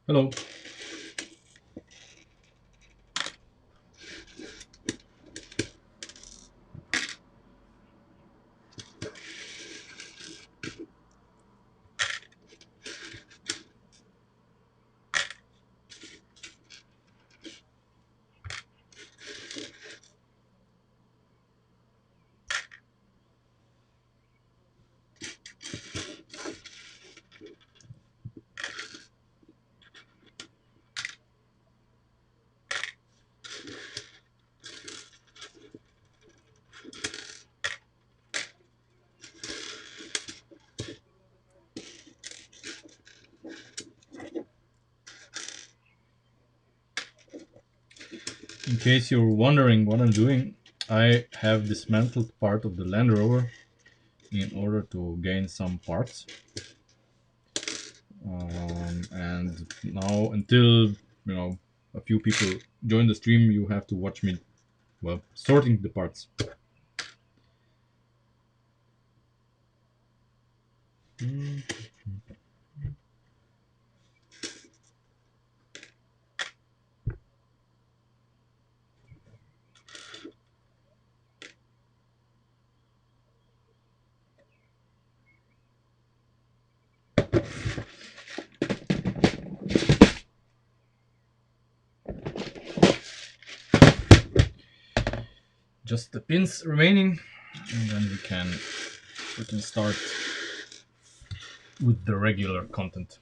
Hello. In case you're wondering what I'm doing, I have dismantled part of the Land Rover in order to gain some parts. And now, until a few people join the stream, you have to watch me, well, sorting the parts. Just the pins remaining, and then we can start with the regular content.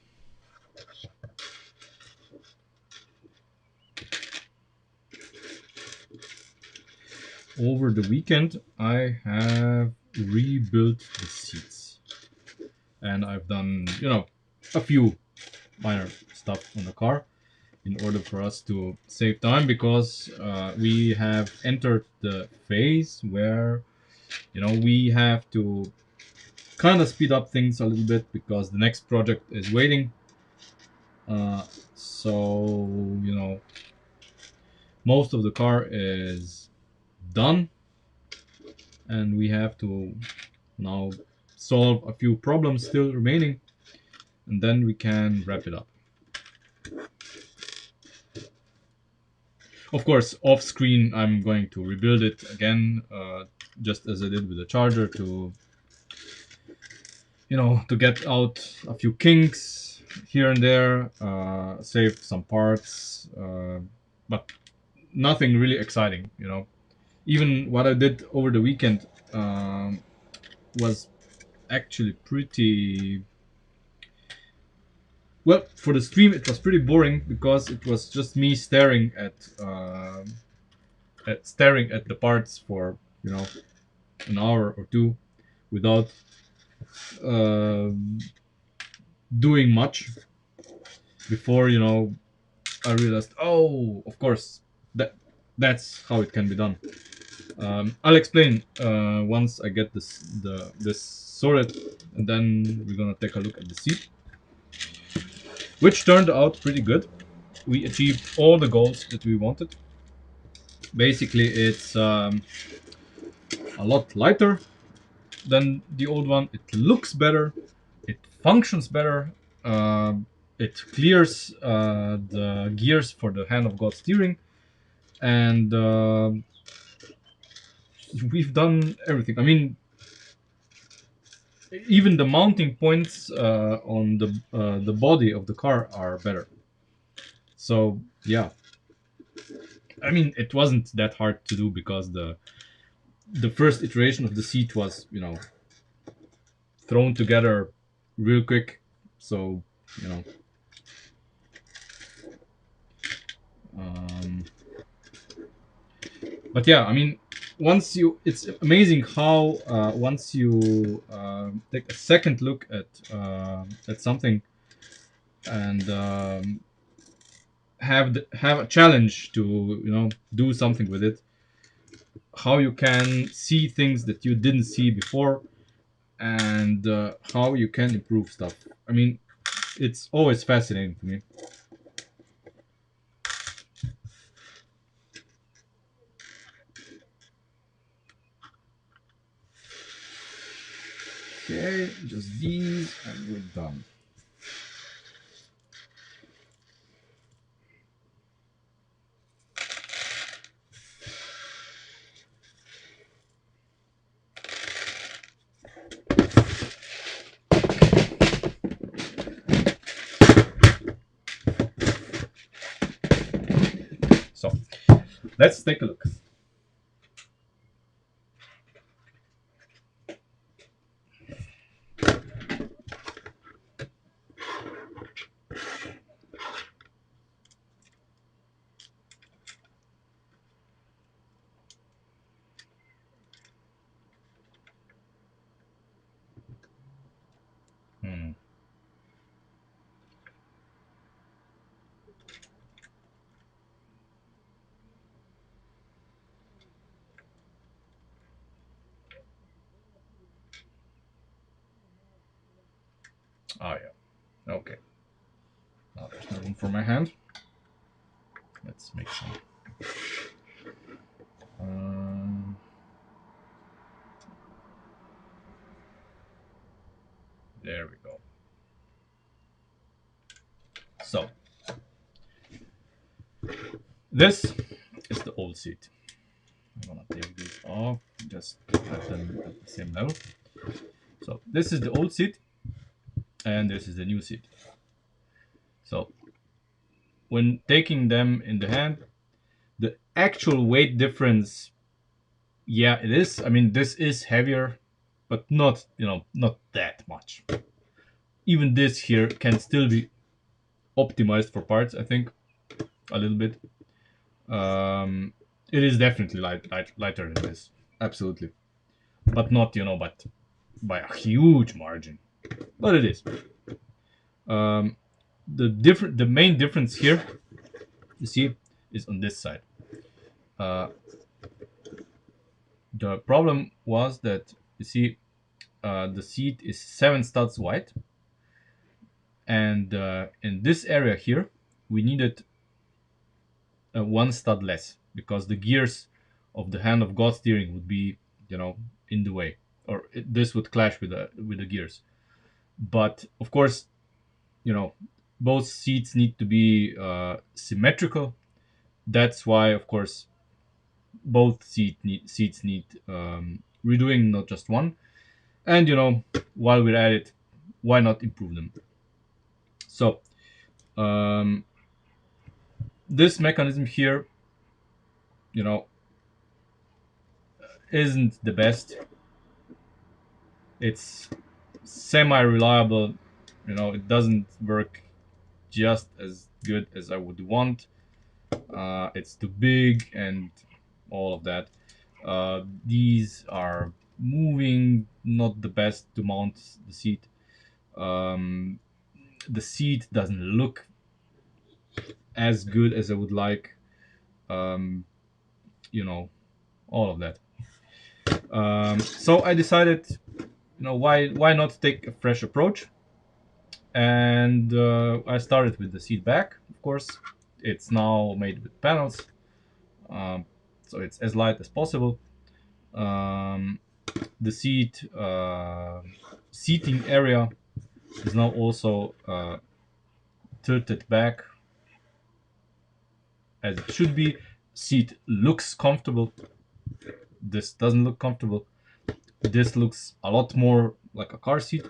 Over the weekend, I have rebuilt the seats, and I've done a few minor stuff on the car in order for us to save time, because we have entered the phase where we have to kind of speed up things a little bit because the next project is waiting. So most of the car is done, and we have to now solve a few problems still remaining, and then we can wrap it up. Of course, off screen, I'm going to rebuild it again, just as I did with the charger, to get out a few kinks here and there, save some parts, but nothing really exciting. Even what I did over the weekend was actually pretty well. For the stream, it was pretty boring because it was just me staring at the parts for an hour or two without um doing much before I realized, oh, of course, that's how it can be done. I'll explain once I get this sorted, and then we're gonna take a look at the seat, which turned out pretty good. We achieved all the goals that we wanted. Basically, it's a lot lighter than the old one. It looks better. It functions better. Uh, it clears the gears for the hand of God steering, and we've done everything. I mean, even the mounting points on the body of the car are better. So yeah, I mean, it wasn't that hard to do because the first iteration of the seat was thrown together real quick. So you know, um, but yeah, I mean, it's amazing how once you take a second look at something and have a challenge to do something with it, how you can see things that you didn't see before, and how you can improve stuff. I mean, it's always fascinating to me. Okay, just these and we're done. Let's take a look. Hmm. Oh yeah. Okay. Now there's no room for my hand. Let's make some. Um, there we go. So this is the old seat. I'm gonna take these off, just have them at the same level. So this is the old seat, and this is the new seat. So when taking them in the hand, the actual weight difference, yeah, it is. I mean, this is heavier, but not, not that much. Even this here can still be optimized for parts, I think, a little bit. Um, it is definitely lighter than this, absolutely, but not, but by a huge margin. But it is. Um, the main difference here, you see, is on this side. Uh, the problem was that, you see, the seat is 7 studs wide, and in this area here, we needed 1 stud less because the gears of the hand of God steering would be, in the way, or this would clash with the gears. But of course, you know, both seats need to be symmetrical. That's why, of course, both seats need redoing, not just one. And while we're at it, why not improve them? So um, this mechanism here, you know, isn't the best. It's semi-reliable. It doesn't work just as good as I would want. It's too big and all of that. These are moving, not the best to mount the seat. Um, the seat doesn't look as good as I would like. Um, you know, all of that. So I decided, why not take a fresh approach? And I started with the seat back. Of course, it's now made with panels, um, so it's as light as possible. Um, the seating area is now also tilted back as it should be. Seat looks comfortable. This doesn't look comfortable. This looks a lot more like a car seat.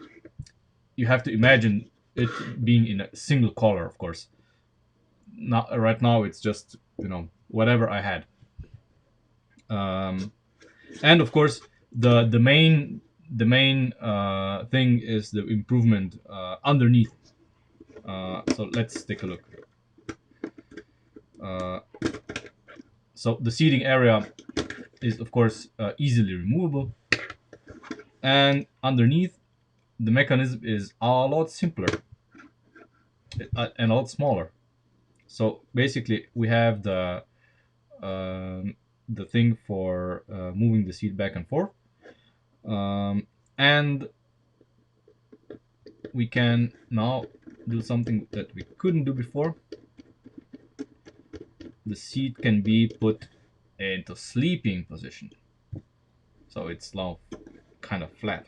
You have to imagine it being in a single color, of course. Not right now. It's just whatever I had. Um, and of course, the main thing is the improvement underneath. So let's take a look. Uh, so the seating area is, of course, easily removable, and underneath, the mechanism is a lot simpler and a lot smaller. So basically, we have the thing for moving the seat back and forth, and we can now do something that we couldn't do before. The seat can be put into sleeping position, so it's now kind of flat.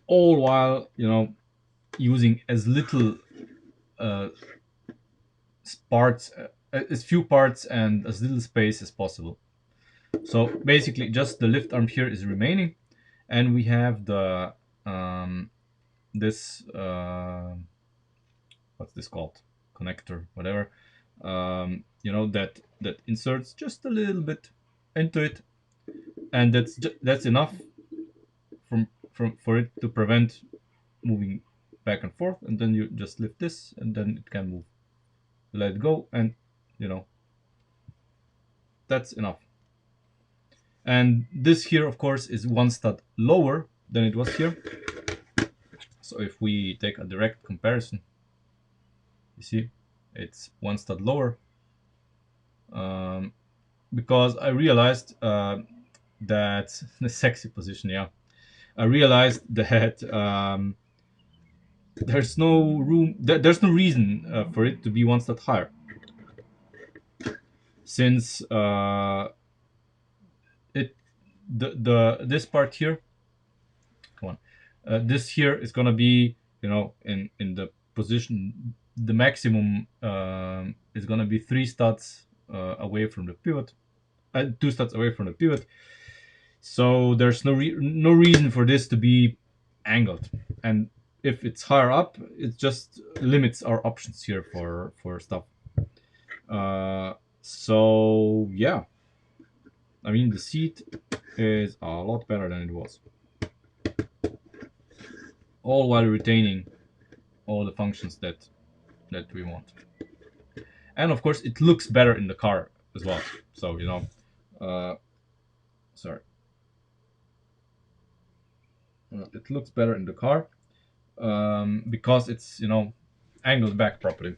All while using as little uh, parts, as few parts, and as little space as possible. So basically, just the lift arm here is remaining, and we have the this what's this called, connector, whatever, that inserts just a little bit into it, and that's enough from for it to prevent moving back and forth, and then you just lift this and then it can move. Let it go, and you know that's enough. And this here, of course, is one stud lower than it was here. So if we take a direct comparison, you see it's one stud lower, um, because I realized that the sexy position, yeah, I realized that there's no room, there's no reason for it to be one stud higher, since it the this part here, come on, this here is gonna be, in the position, the maximum is gonna be 3 studs away from the pivot, 2 studs away from the pivot. So there's no reason for this to be angled, and if it's higher up, it just limits our options here for stuff. So yeah, I mean the seat is a lot better than it was, all while retaining all the functions that we want. And of course, it looks better in the car as well. So sorry, it looks better in the car because it's angled back properly.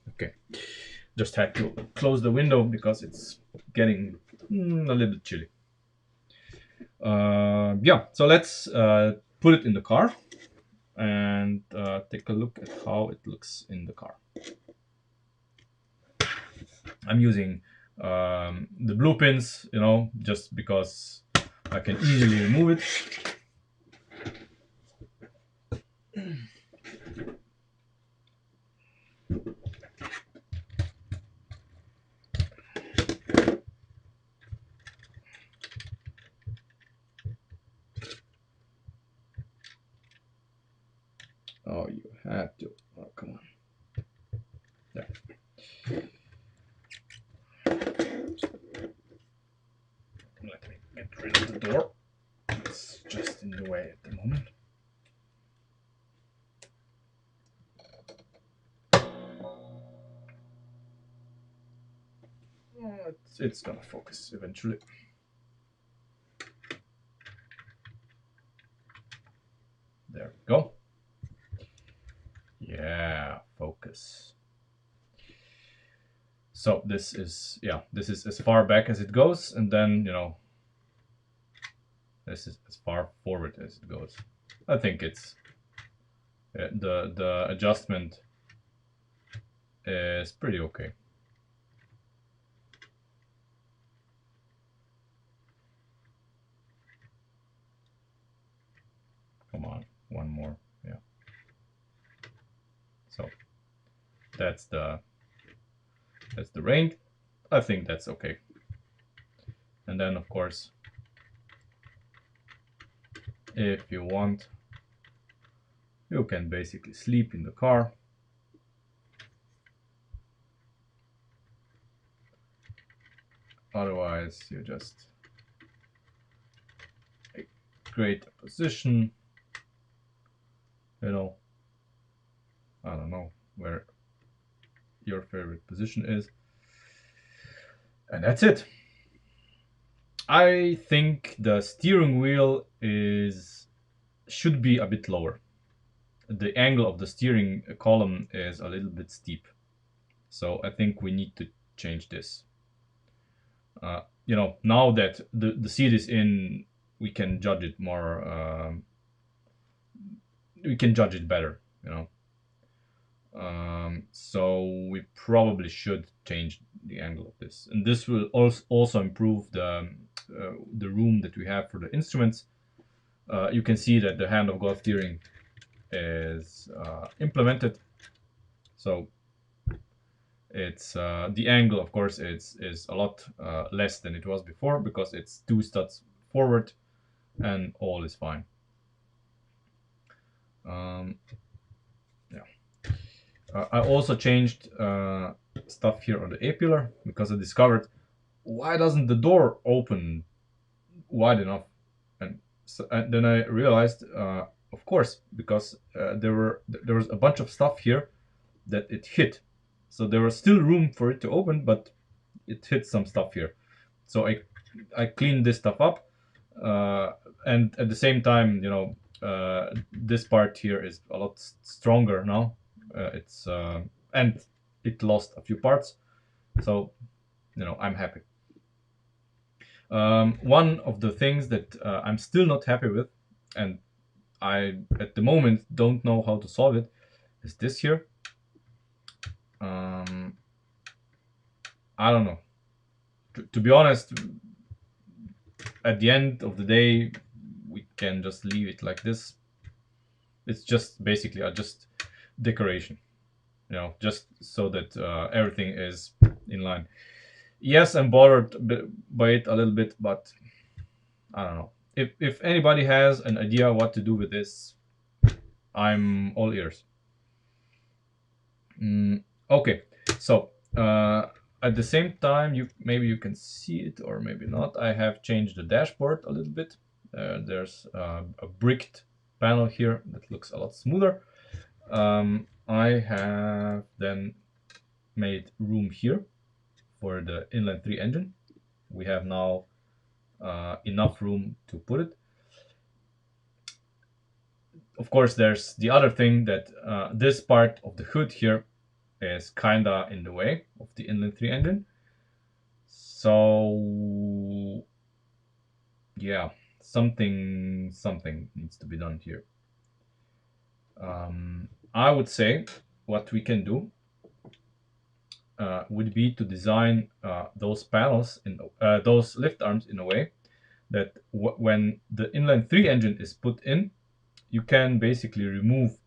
Okay, just had to close the window because it's getting a little bit chilly. Yeah, so let's put it in the car and take a look at how it looks in the car. I'm using the blue pins, just because I can easily remove it. Oh, you had to. Oh, come on. There. Let me get rid of the door. It's just in the way at the moment. It's gonna focus eventually. There we go. Yeah, focus. So this is as far back as it goes, and then this is as far forward as it goes. I think it's the adjustment is pretty okay. Come on, one more. Yeah. So that's the range. I think that's okay. And then of course, if you want, you can basically sleep in the car. Otherwise, you just create a position. I don't know where your favorite position is, and that's it. I think the steering wheel should be a bit lower. The angle of the steering column is a little bit steep, so I think we need to change this. Now that the seat is in, we can judge it more. We can judge it better. So we probably should change the angle of this, and this will also improve the room that we have for the instruments. You can see that the hand of God steering is implemented. So it's the angle, of course, is a lot less than it was before because it's 2 studs forward and all is fine. Um, yeah. I also changed stuff here on the A pillar because I discovered, why doesn't the door open wide enough? And then I realized, of course, because there was a bunch of stuff here that it hit, so there was still room for it to open, but it hit some stuff here. So I cleaned this stuff up, uh, and at the same time, this part here is a lot stronger now. It's and it lost a few parts, so I'm happy. One of the things that I'm still not happy with, and I at the moment don't know how to solve it, is this here. Um, I don't know. To be honest, at the end of the day, we can just leave it like this. It's just basically a just decoration, just so that everything is in line. Yes, I'm bothered by it a little bit, but I don't know. If anybody has an idea what to do with this, I'm all ears. Okay, so at the same time, maybe you can see it or maybe not. I have changed the dashboard a little bit. There's a bricked panel here that looks a lot smoother. I have then made room here for the inline 3 engine. We have now enough room to put it. Of course, there's the other thing that this part of the hood here is kinda in the way of the inline 3 engine. So yeah, something needs to be done here. I would say what we can do would be to design those panels in those lift arms in a way that when the inline 3 engine is put in, you can basically remove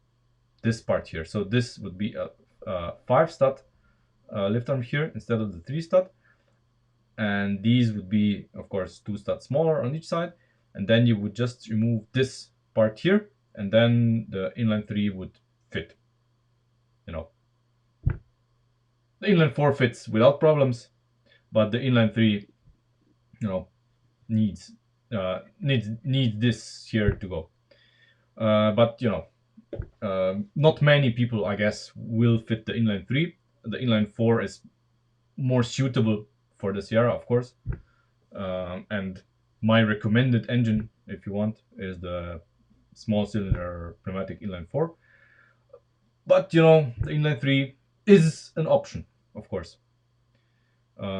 this part here. So this would be a 5 stud lift arm here instead of the 3 stud, and these would be, of course, 2 studs smaller on each side, and then you would just remove this part here, and then the inline 3 would fit. The inline 4 fits without problems, but the inline 3, needs needs this here to go. But not many people, I guess, will fit the inline 3. The inline 4 is more suitable for the Sierra, of course. And my recommended engine, if you want, is the small cylinder pneumatic inline 4. But the inline 3 is an option, of course.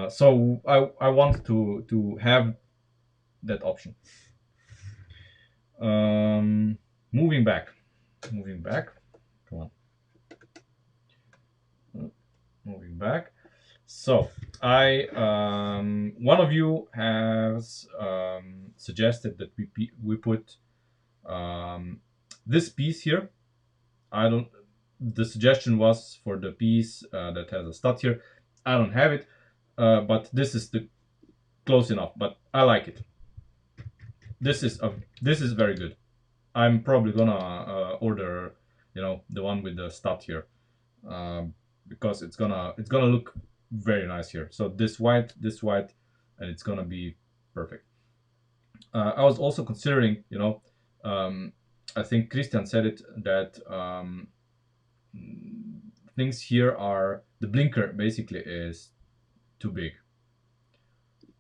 So I want to have that option. Moving back. Come on. Moving back. So one of you has suggested that we put this piece here. I don't. The suggestion was for the piece that has a stud here. I don't have it, but this is the close enough. But I like it. This is very good. I'm probably gonna order, the one with the stud here, because it's gonna look very nice here. So this white, and it's gonna be perfect. I was also considering, I think Christian said it, that things here are, the blinker basically is too big.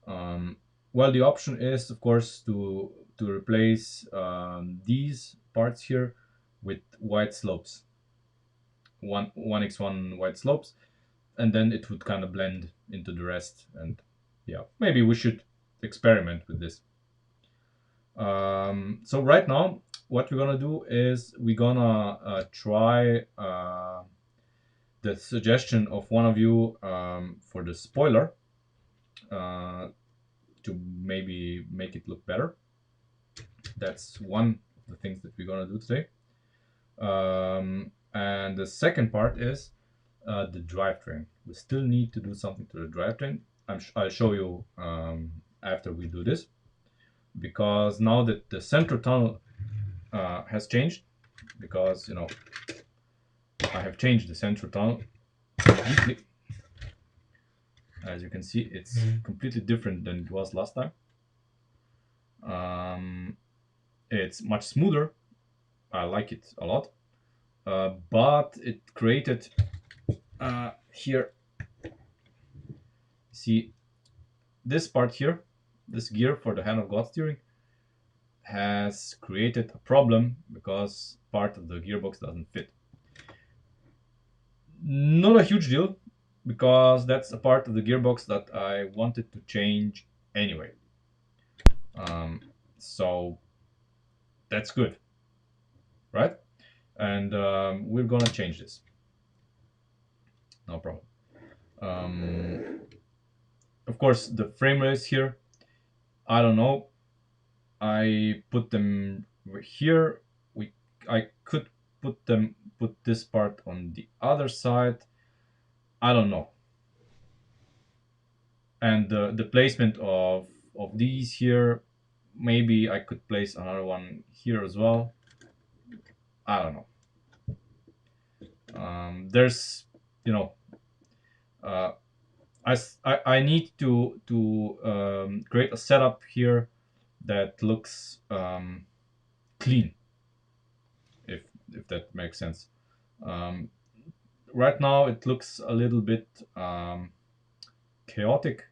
Well, the option is, of course, to replace these parts here with white slopes, 1x1 white slopes, and then it would kind of blend into the rest. And yeah, maybe we should experiment with this. So right now, what we're gonna do is we're gonna try the suggestion of one of you for the spoiler, to maybe make it look better. That's one of the things that we're gonna do today. And the second part is the drivetrain. We still need to do something to the drivetrain. I'll show you after we do this. because now that the central tunnel has changed, because I have changed the central tunnel completely. As you can see, it's completely different than it was last time. It's much smoother. I like it a lot. But it created here, see this part here, this gear for the hand of God steering has created a problem because part of the gearbox doesn't fit. Not a huge deal, because that's a part of the gearbox that I wanted to change anyway. So that's good, right? And we're gonna change this. No problem. Of course, the frame rails here, I don't know. I put them here. I could put this part on the other side. I don't know. And the placement of these here, maybe I could place another one here as well. I don't know. There's, you know, uh, I need to create a setup here that looks clean, if that makes sense. Um, right now it looks a little bit chaotic,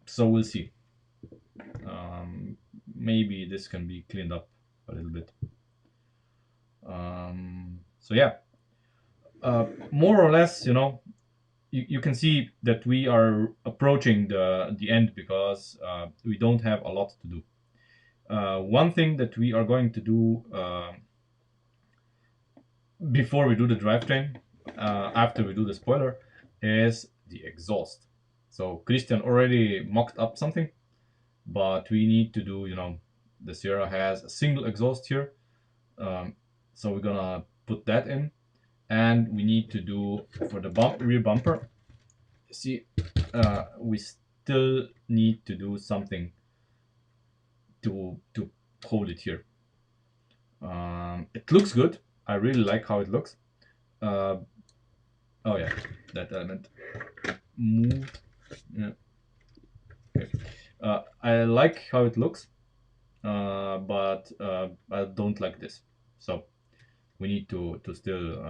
so we'll see. Maybe this can be cleaned up a little bit. So yeah, more or less, you can see that we are approaching the end, because we don't have a lot to do. One thing that we are going to do before we do the drivetrain, after we do the spoiler, is the exhaust. So Christian already mocked up something, but we need to do, the Sierra has a single exhaust here. So we're gonna put that in, and we need to do for the rear bumper. See, we still need to do something to hold it here. It looks good. I really like how it looks. Oh yeah, that element moved. Yeah. Okay. I like how it looks, but I don't like this. So we need to still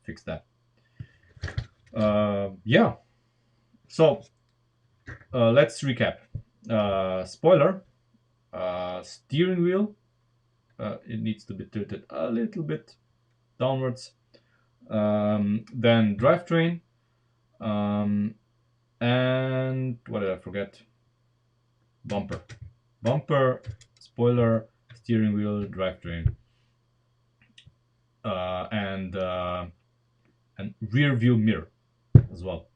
fix that. Yeah. So let's recap. Spoiler. Steering wheel. It needs to be tilted a little bit downwards. Then drivetrain. And what did I forget? Bumper, spoiler, steering wheel, drivetrain, and rear view mirror as well.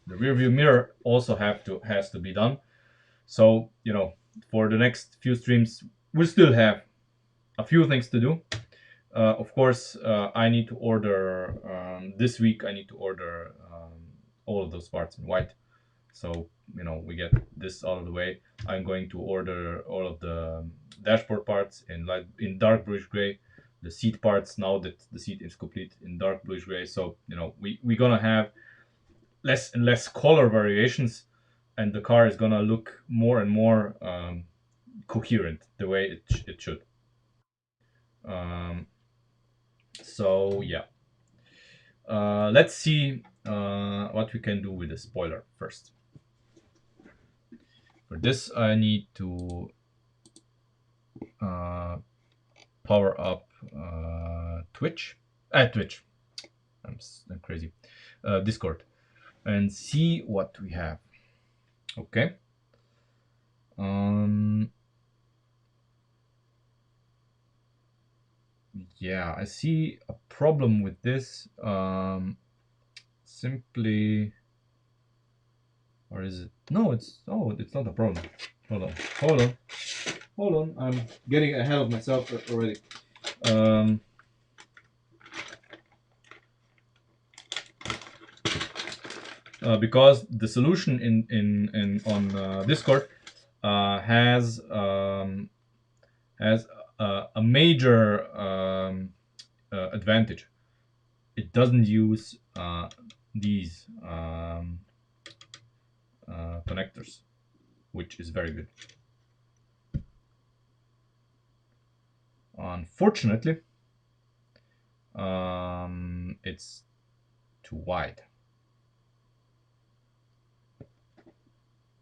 The rear view mirror also has to be done. So for the next few streams, we still have a few things to do. Of course, I need to order this week. I need to order all of those parts in white. So we get this out of the way. I'm going to order all of the dashboard parts in dark bluish gray. The seat parts, now that the seat is complete, in dark bluish gray. So we're gonna have less and less color variations, and the car is gonna look more and more coherent the way it should. Um, so yeah, let's see what we can do with the spoiler first. For this, I need to power up Twitch. Twitch. I'm crazy. Discord, and see what we have. Okay. Yeah, I see a problem with this. Simply, or is it? No, it's not a problem. Hold on. I'm getting ahead of myself already. Because the solution in on Discord has a major advantage. It doesn't use these connectors, which is very good. Unfortunately, it's too wide.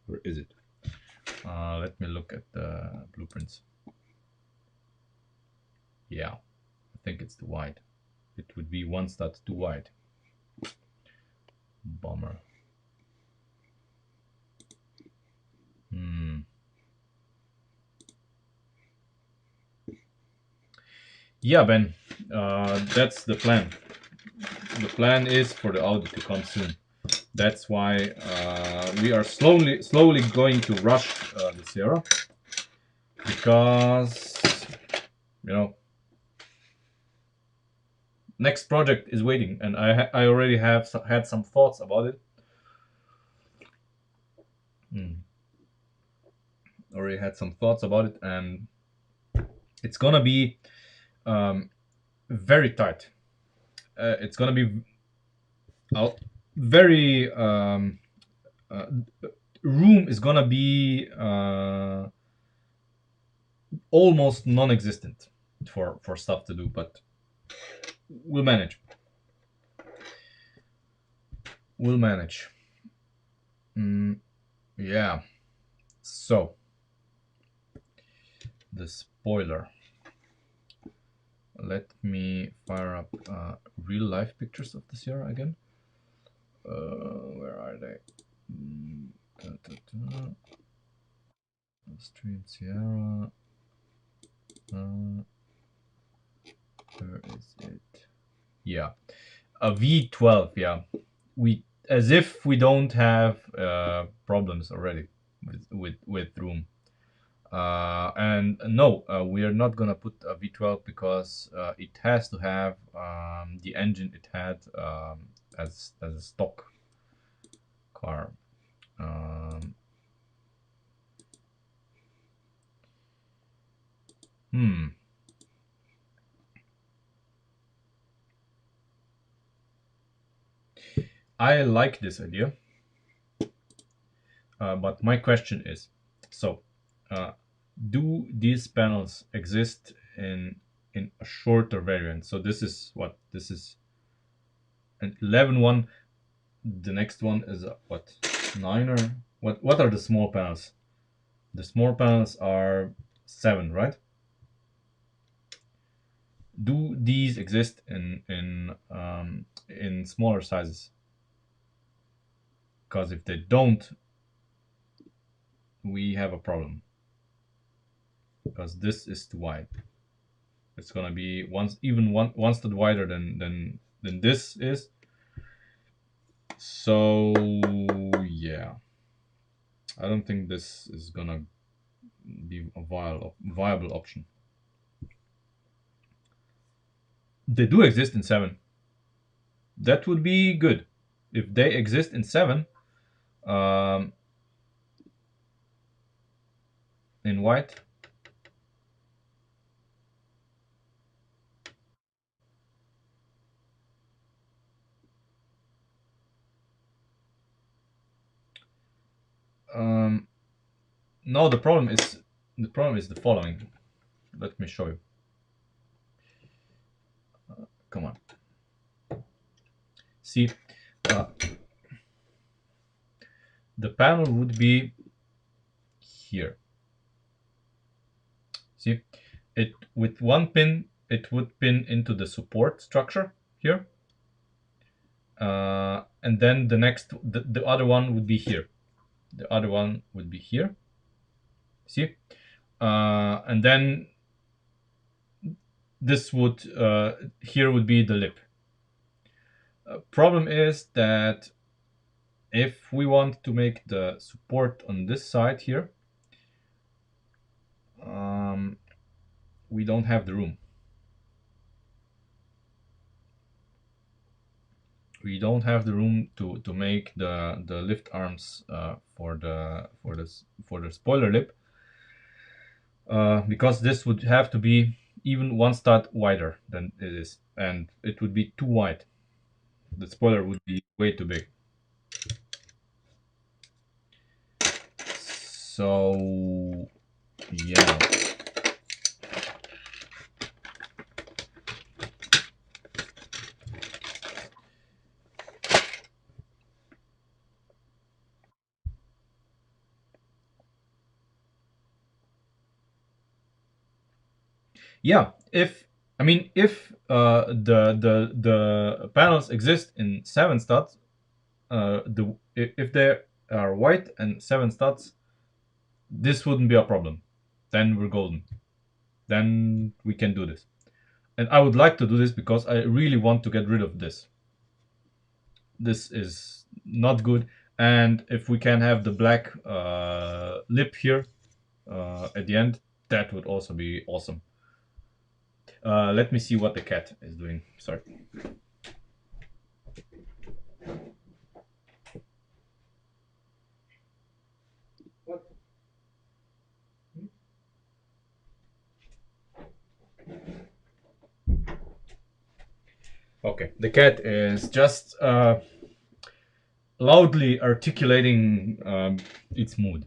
Where is it? Let me look at the blueprints. Yeah, I think it's too wide. It would be one stud too wide. Bummer. Hmm. Yeah, Ben, that's the plan. The plan is for the Audi to come soon. That's why we are slowly going to rush the Sierra, because you know next project is waiting, and I already have had some thoughts about it. Hmm. Already had some thoughts about it, and it's gonna be um, very tight. It's gonna be very uh, room is gonna be almost non-existent for stuff to do, but we'll manage. We'll manage. Mm, yeah. So the spoiler. Let me fire up real life pictures of the Sierra again. Where are they? Da, da, da. Stream Sierra. Where is it? Yeah, a V12. Yeah, we as if we don't have problems already with room. And no, we are not gonna put a V12 because it has to have the engine it had as a stock car. Um, hmm. I like this idea, but my question is, so uh, do these panels exist in a shorter variant? So this is what this is an 11 one. The next one is a, what, 9, or what are the small panels? The small panels are 7, right? Do these exist in smaller sizes? Because if they don't, we have a problem. Because this is too wide. It's gonna be one stud wider than this is. So yeah, I don't think this is gonna be a viable option. They do exist in 7. That would be good if they exist in 7. Um, in white. Um, no, the problem is the following. Let me show you. Come on. See, uh, the panel would be here. See, it with one pin, it would pin into the support structure here, and then the other one would be here. The other one would be here. See, and then this would here would be the lip. Problem is that if we want to make the support on this side here, um, we don't have the room. We don't have the room to make the lift arms for the spoiler lip, because this would have to be even one stud wider than it is, and it would be too wide. The spoiler would be way too big. So yeah, yeah. If I mean if the panels exist in 7 studs, if they are white and 7 studs, this wouldn't be a problem. Then we're golden. Then we can do this. And I would like to do this because I really want to get rid of this. This is not good. And if we can have the black lip here at the end, that would also be awesome. Let me see what the cat is doing. Sorry. Okay, the cat is just loudly articulating its mood,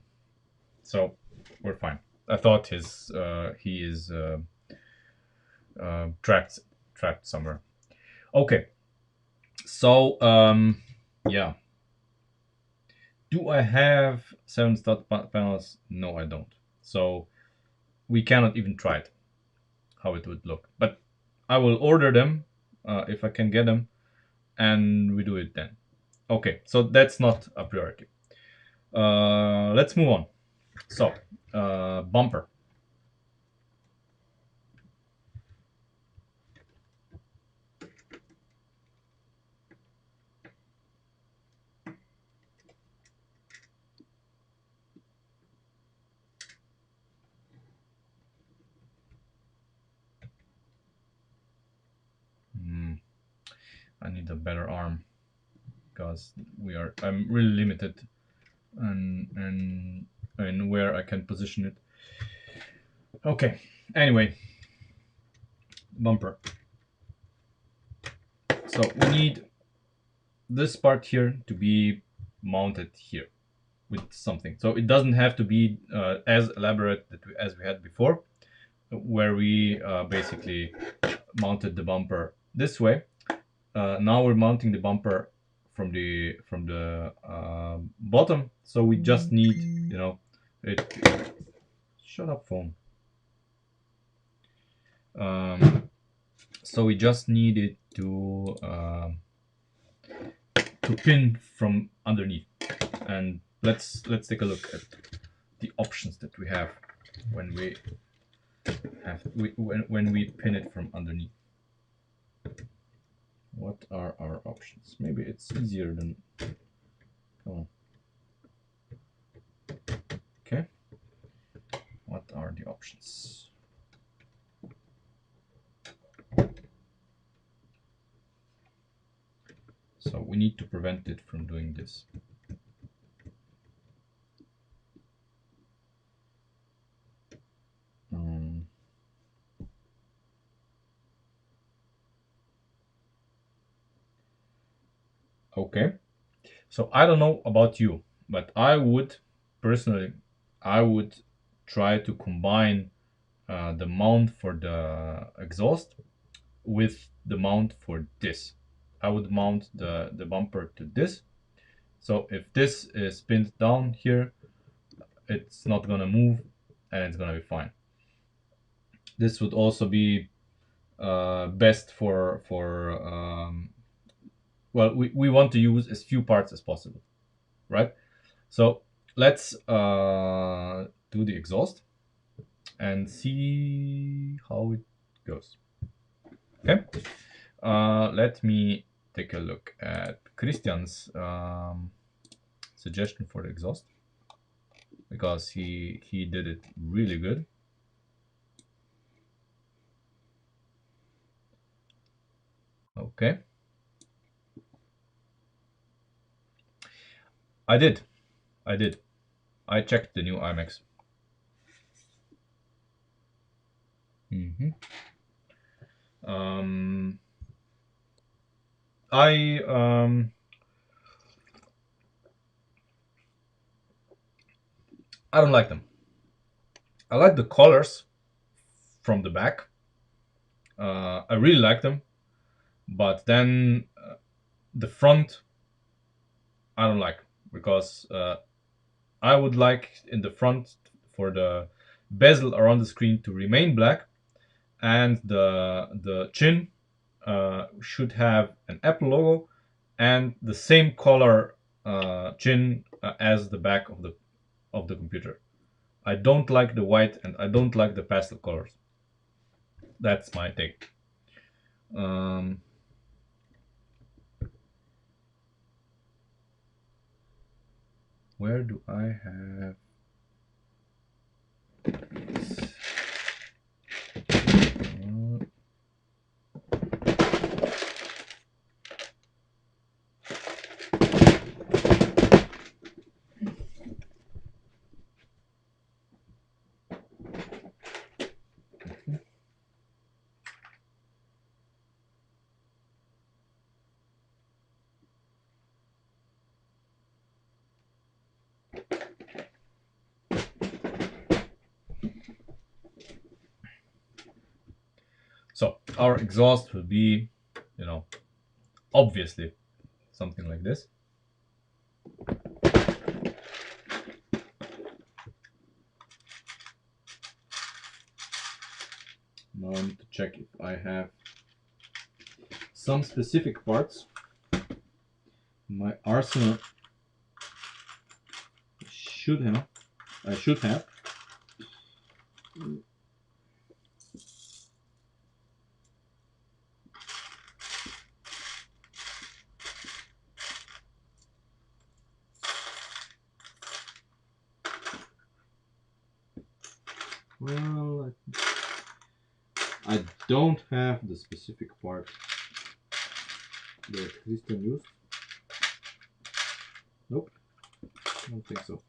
so we're fine. I thought he is trapped somewhere. Okay, so yeah. Do I have 7 stud panels? No, I don't. So we cannot even try it, how it would look. But I will order them if I can get them, and we do it then. Okay, so that's not a priority. Let's move on. So, bumper. Hmm, I need a better arm because I'm really limited and where I can position it. Okay. Anyway, bumper. So we need this part here to be mounted here with something. So it doesn't have to be as elaborate as we had before, where we basically mounted the bumper this way. Now we're mounting the bumper from the bottom. So we just need, it. Shut up, phone. So we just need it to pin from underneath. And let's take a look at the options that we have when when we pin it from underneath. What are our options? Maybe it's easier than. Come on. Okay. What are the options? So we need to prevent it from doing this. Um, okay. So I don't know about you, but personally, I would try to combine the mount for the exhaust with the mount for this. I would mount the bumper to this. So if this is pinned down here, it's not gonna move and it's gonna be fine. This would also be best well, we want to use as few parts as possible, right? So let's do the exhaust and see how it goes. Okay. Let me take a look at Christian's suggestion for the exhaust because he did it really good. Okay. I did. I did. I checked the new iMacs. hmm Um, I I don't like them. I like the colors from the back. I really like them, but then the front I don't like because I would like in the front for the bezel around the screen to remain black, and the chin should have an Apple logo and the same color chin as the back of the computer. I don't like the white and I don't like the pastel colors. That's my take. Um, where do I have this? Uh, so our exhaust will be, you know, obviously something like this. Now I need to check if I have some specific parts. My arsenal should have. I should have. Well, I don't have the specific part that Christian used. Nope, I don't think so.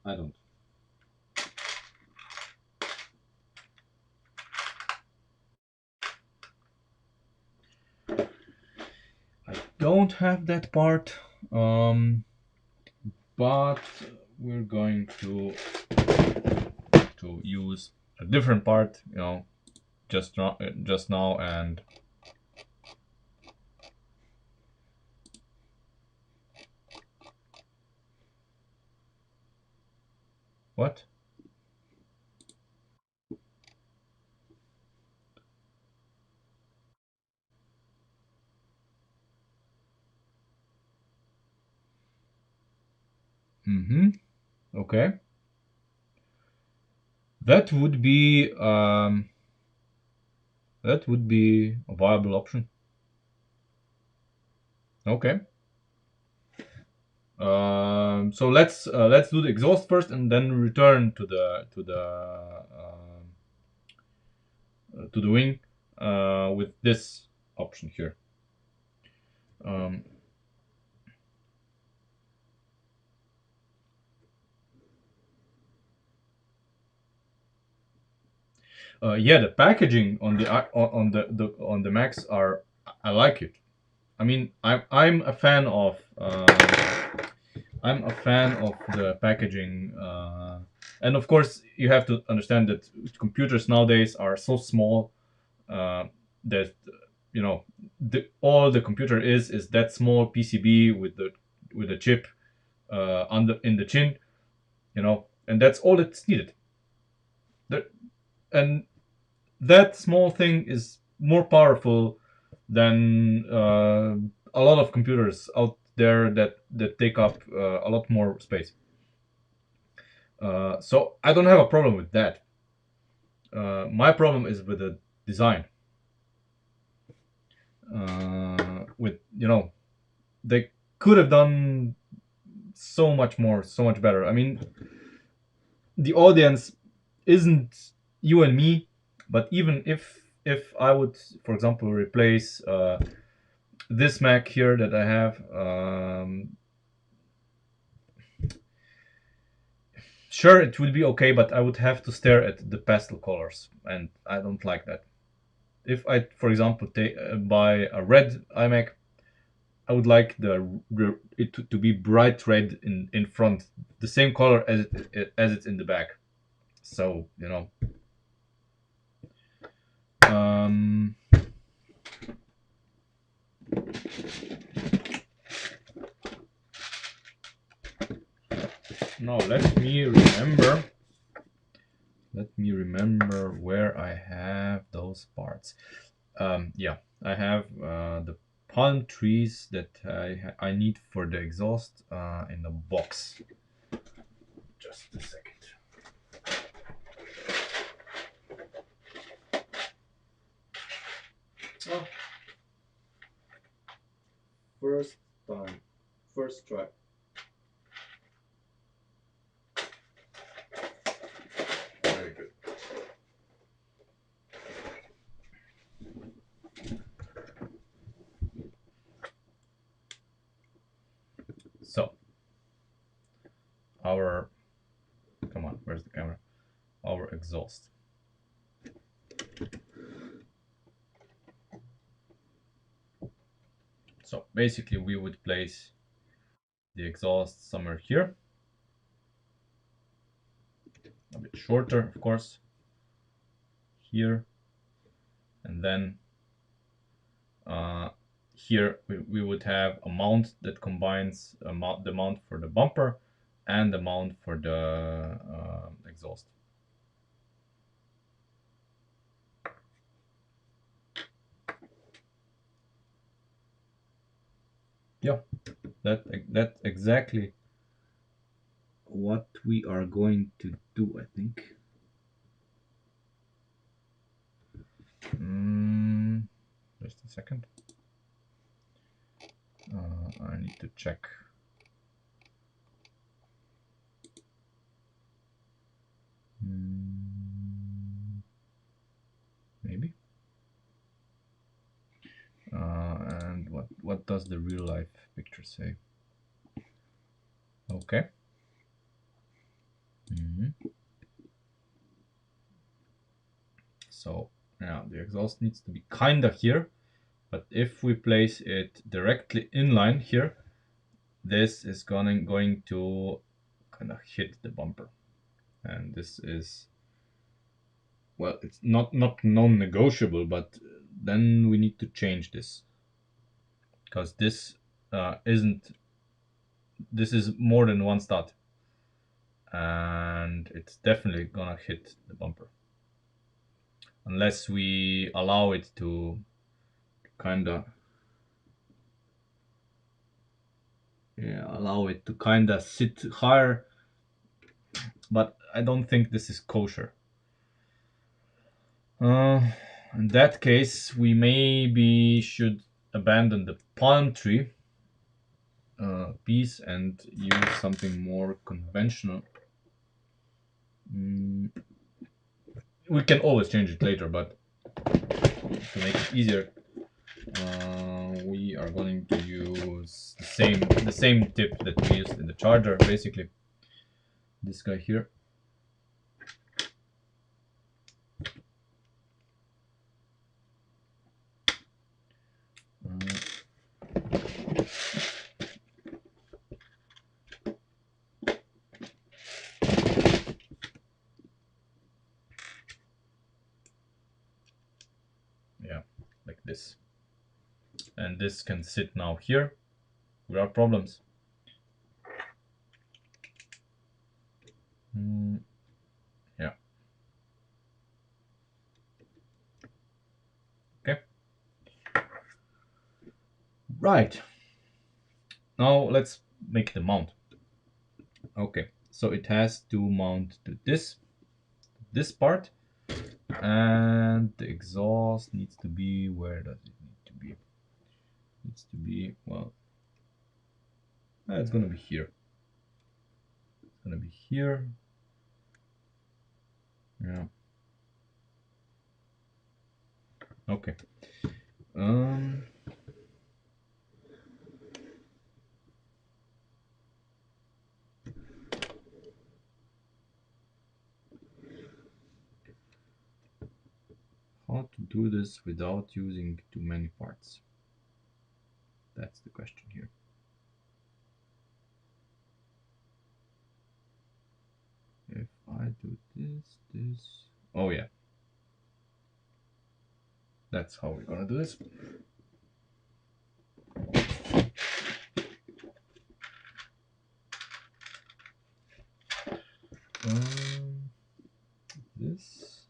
I don't. I don't have that part. But we're going to use a different part, you know, just now, and what? Mm-hmm. Okay. That would be a viable option. Okay. So let's do the exhaust first, and then return to the wing with this option here. Um, yeah, the packaging on on the Macs are, I like it. I mean, I'm a fan of I'm a fan of the packaging, and of course you have to understand that computers nowadays are so small that you know all the computer is that small PCB with the chip in the chin, you know, and that's all that's needed. That, and that small thing is more powerful than a lot of computers out there that take up a lot more space. So I don't have a problem with that. My problem is with the design. With, you know, they could have done so much better. I mean, the audience isn't you and me, but even if I would, for example, replace this Mac here that I have, sure, it would be okay, but I would have to stare at the pastel colors, and I don't like that. If I, for example, buy a red iMac, I would like it to be bright red in front, the same color as it's in the back. So um, now let me remember where I have those parts. Yeah, I have the palm trees that I need for the exhaust in the box. Just a second. Oh, first time, first try. Very good. So, our, come on, where's the camera? Our exhaust. So basically we would place the exhaust somewhere here, a bit shorter, of course, here, and then here we would have a mount that combines the mount for the bumper and the mount for the exhaust. Yeah, that's exactly what we are going to do, I think. Just a second. I need to check. Maybe. And what does the real life picture say? Okay. So yeah, the exhaust needs to be kinda here, but if we place it directly inline here, this is going to kind of hit the bumper, and this is, well, it's not non-negotiable, but then we need to change this because this isn't. This is more than one stud, and it's definitely gonna hit the bumper unless we allow it to kinda, yeah, allow it to kinda sit higher, but I don't think this is kosher. Uh, in that case, we maybe should abandon the palm tree piece and use something more conventional. We can always change it later, but to make it easier, we are going to use the same tip that we used in the charger, basically this guy here. Yeah, like this, and this can sit now here without problems. Yeah. Okay. Right. Now let's make the mount. Okay. So it has to mount to this part, and the exhaust needs to be, where does it need to be? It needs to be, well, it's gonna be here. gonna be here. Yeah. Okay. Um. How to do this without using too many parts? That's the question here. If I do this. Oh yeah. That's how we're gonna do this. Um, this.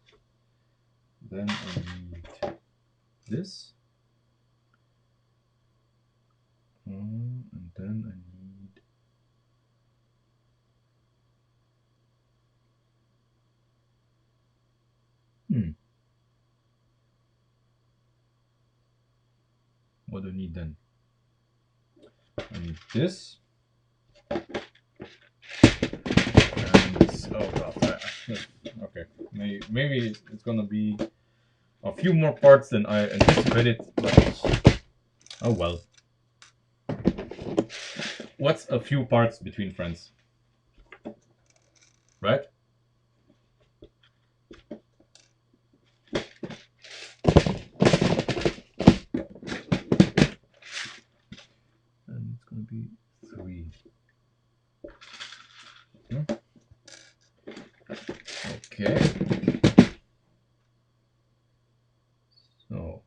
Then I need this. And then I need. What do I need then? I need this. And this. Oh god. Okay. Maybe it's gonna be a few more parts than I anticipated, but oh well. What's a few parts between friends? Right? And it's gonna be 3. Okay. So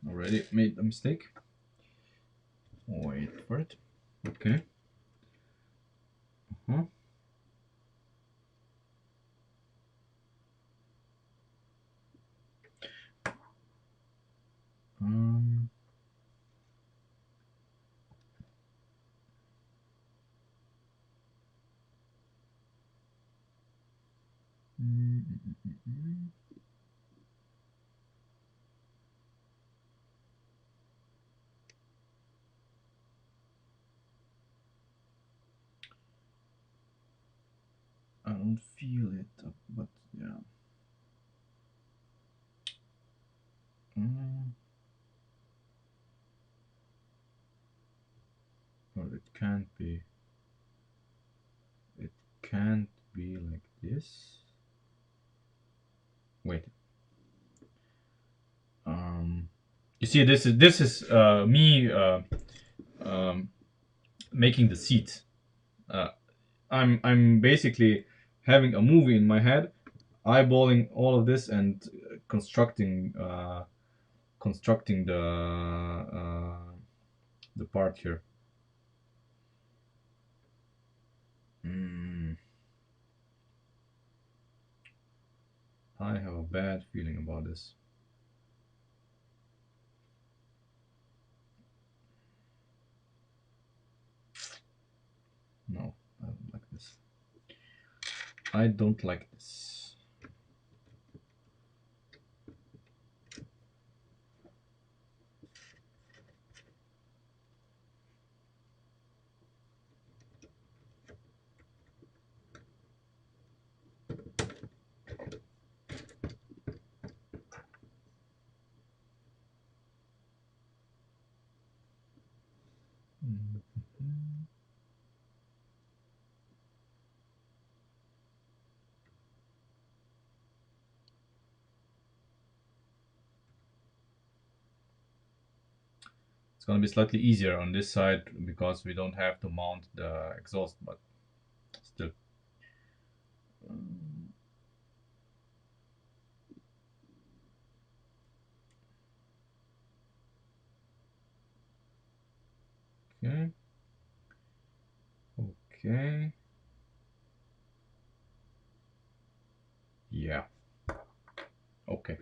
already made a mistake. Wait for it. Okay. Uh-huh. Um, mm, mm, mm, mm. I don't feel it, but yeah. Mm. Or it can't be. It can't be like this. Wait. You see, this is me um, making the seat. Uh, I'm basically having a movie in my head, eyeballing all of this and constructing the part here. Mm, I have a bad feeling about this. No, I don't like this. I don't like this. Mhm. It's gonna be slightly easier on this side because we don't have to mount the exhaust, but still. Um, Okay. Okay. Okay.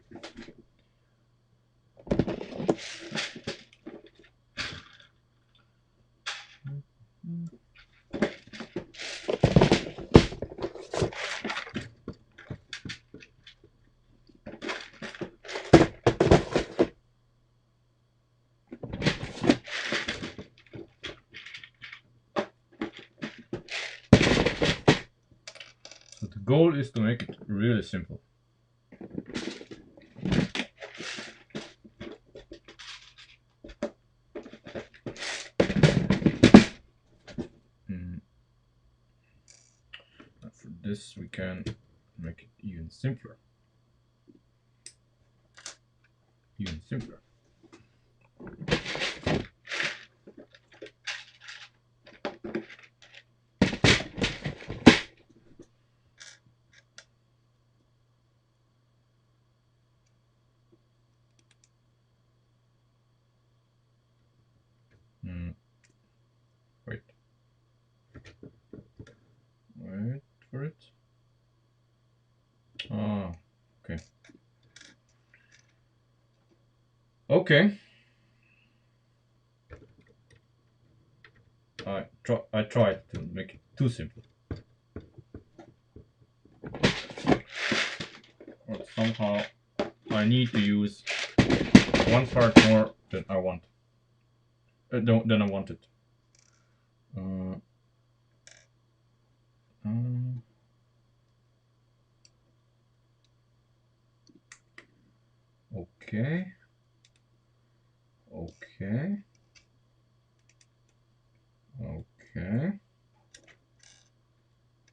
So the goal is to make it really simple. And for this, we can make it even simpler. Even simpler. Wait. Wait for it. Ah, okay. Okay. I tried to make it too simple. But somehow I need to use one part more than I want. Than I wanted. Uh, um, okay. Okay. Okay.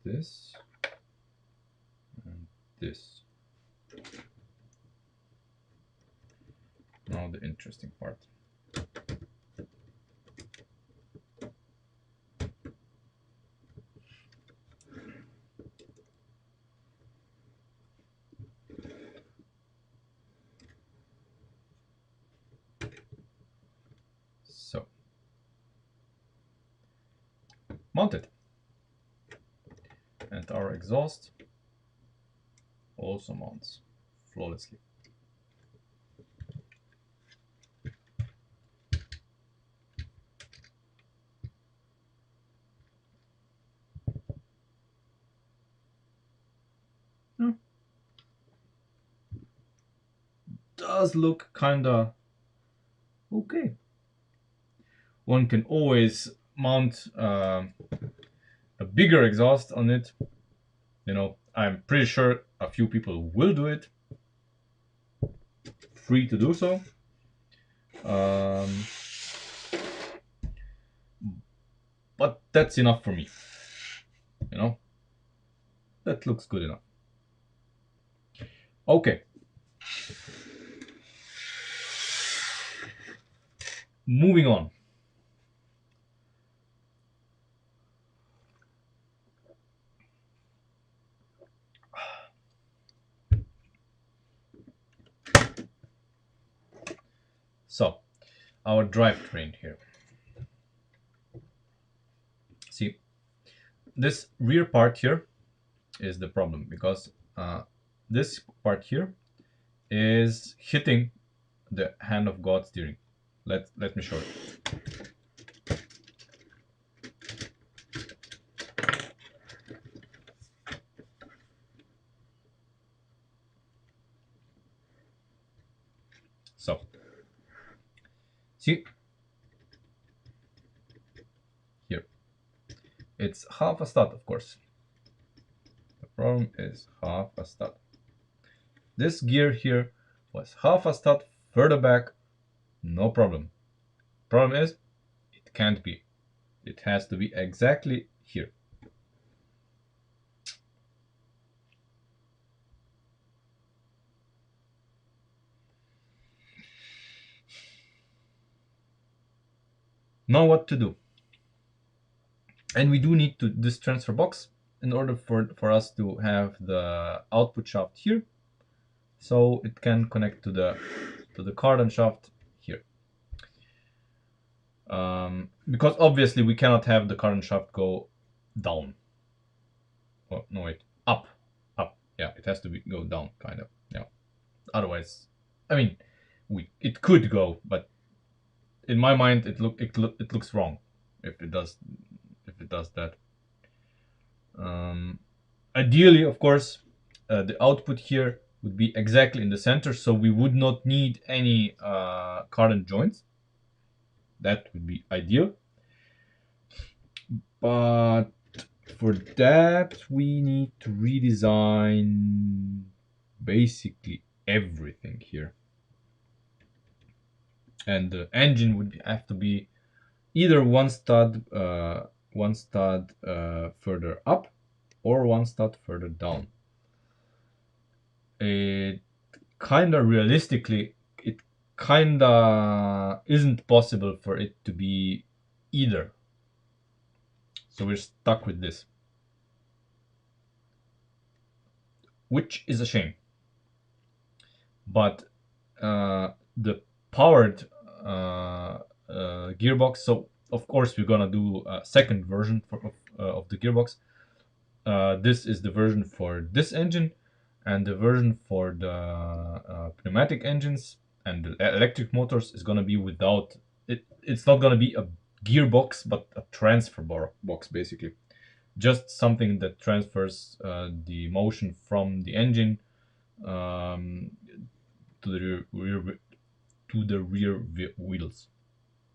This and this. Now the interesting part. So, mounted. And our exhaust also mounts flawlessly. Yeah. Does look kinda okay. One can always mount a bigger exhaust on it. You know, I'm pretty sure a few people will do it. Free to do so. But that's enough for me. You know, that looks good enough. Okay. Moving on. So, our drivetrain here. See, this rear part here is the problem because this part here is hitting the hand of God steering. Let me show you. So, see here, it's half a stud, of course. The problem is half a stud. This gear here was half a stud further back, no problem. Problem is, it can't be. It has to be exactly here. Now what to do? And we do need to this transfer box in order for us to have the output shaft here, so it can connect to the cardan shaft here. Because obviously we cannot have the cardan shaft go down. Oh no, wait, up. Yeah, it has to go down, kind of. Yeah, otherwise, I mean, it could go, but in my mind, it looks wrong if it does that. Um, Ideally, of course, the output here would be exactly in the center, so we would not need any current joints. That would be ideal. But for that, we need to redesign basically everything here. And the engine would have to be either one stud further up, or one stud further down. It kinda realistically, it kinda isn't possible for it to be either. So we're stuck with this, which is a shame. But the powered gearbox, so of course we're gonna do a second version of the gearbox. This is the version for this engine, and the version for the pneumatic engines and the electric motors is gonna be without it. It's not gonna be a gearbox, but a transfer box, basically. Just something that transfers the motion from the engine um, to the rear wheels.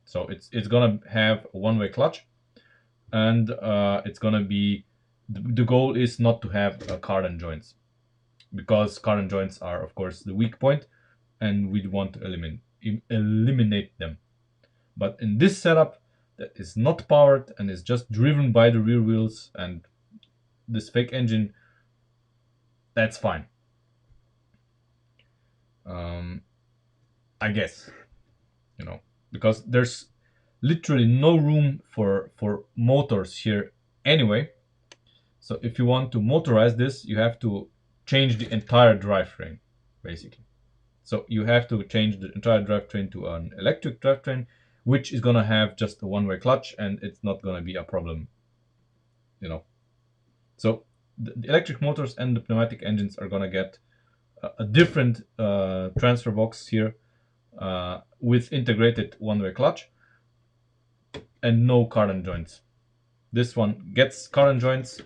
So it's gonna have a one-way clutch, and it's gonna be the goal is not to have cardan joints, because cardan joints are of course the weak point, and we want to eliminate them. But in this setup that is not powered and is just driven by the rear wheels and this fake engine, that's fine. I guess, because there's literally no room for motors here anyway. So if you want to motorize this, you have to change the entire drivetrain, basically. So you have to change the entire drivetrain to an electric drivetrain, which is gonna have just a one-way clutch, and it's not gonna be a problem, So the electric motors and the pneumatic engines are gonna get a different transfer box here with integrated one-way clutch and no cardan joints. This one gets cardan joints,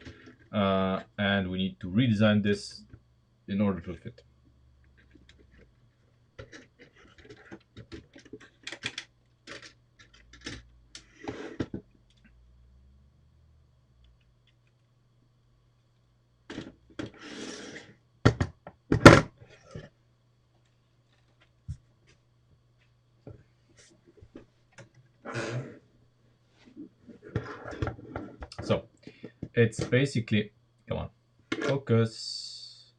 and we need to redesign this in order to fit. So it's basically, come on, focus.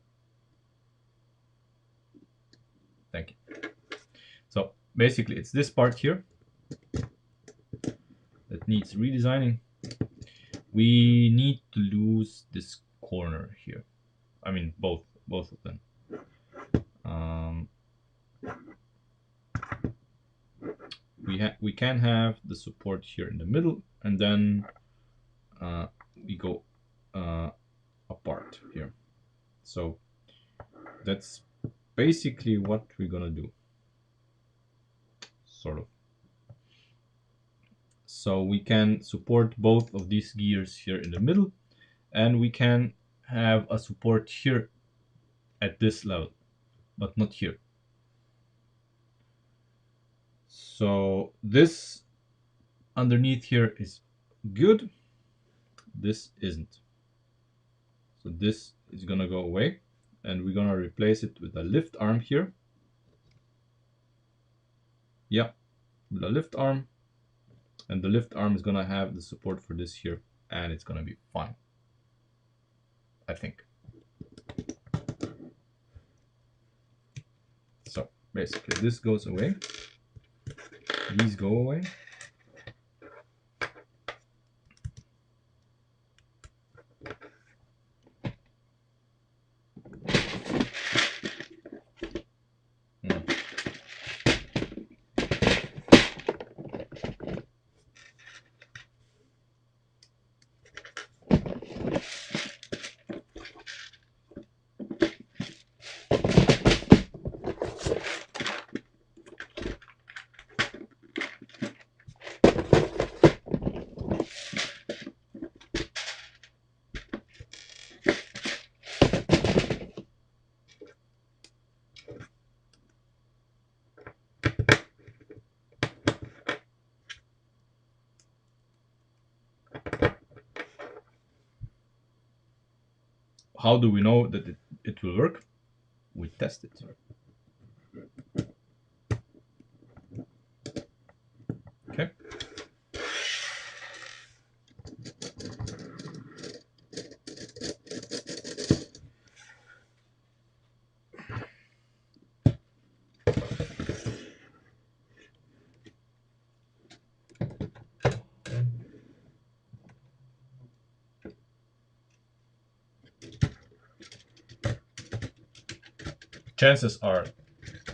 Thank you. So basically it's this part here that needs redesigning. We need to lose this corner here. I mean both of them. We can have the support here in the middle, and then we go apart here. So that's basically what we're gonna do, sort of. So we can support both of these gears here in the middle, and we can have a support here at this level, but not here. So this underneath here is good, this isn't. So this is gonna go away, and we're gonna replace it with a lift arm here. Yeah, with a lift arm, and the lift arm is gonna have the support for this here, and it's gonna be fine, I think. So basically this goes away, these go away. how do we know that it will work? We test it. Okay. Chances are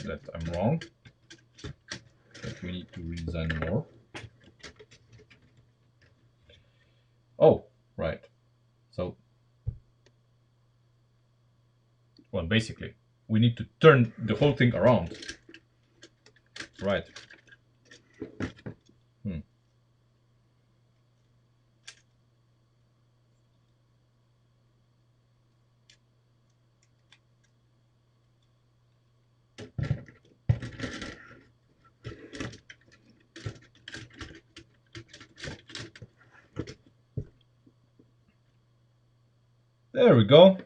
that I'm wrong, that we need to redesign more. Oh, right. So, well, basically, we need to turn the whole thing around. Right. Hmm. There we go.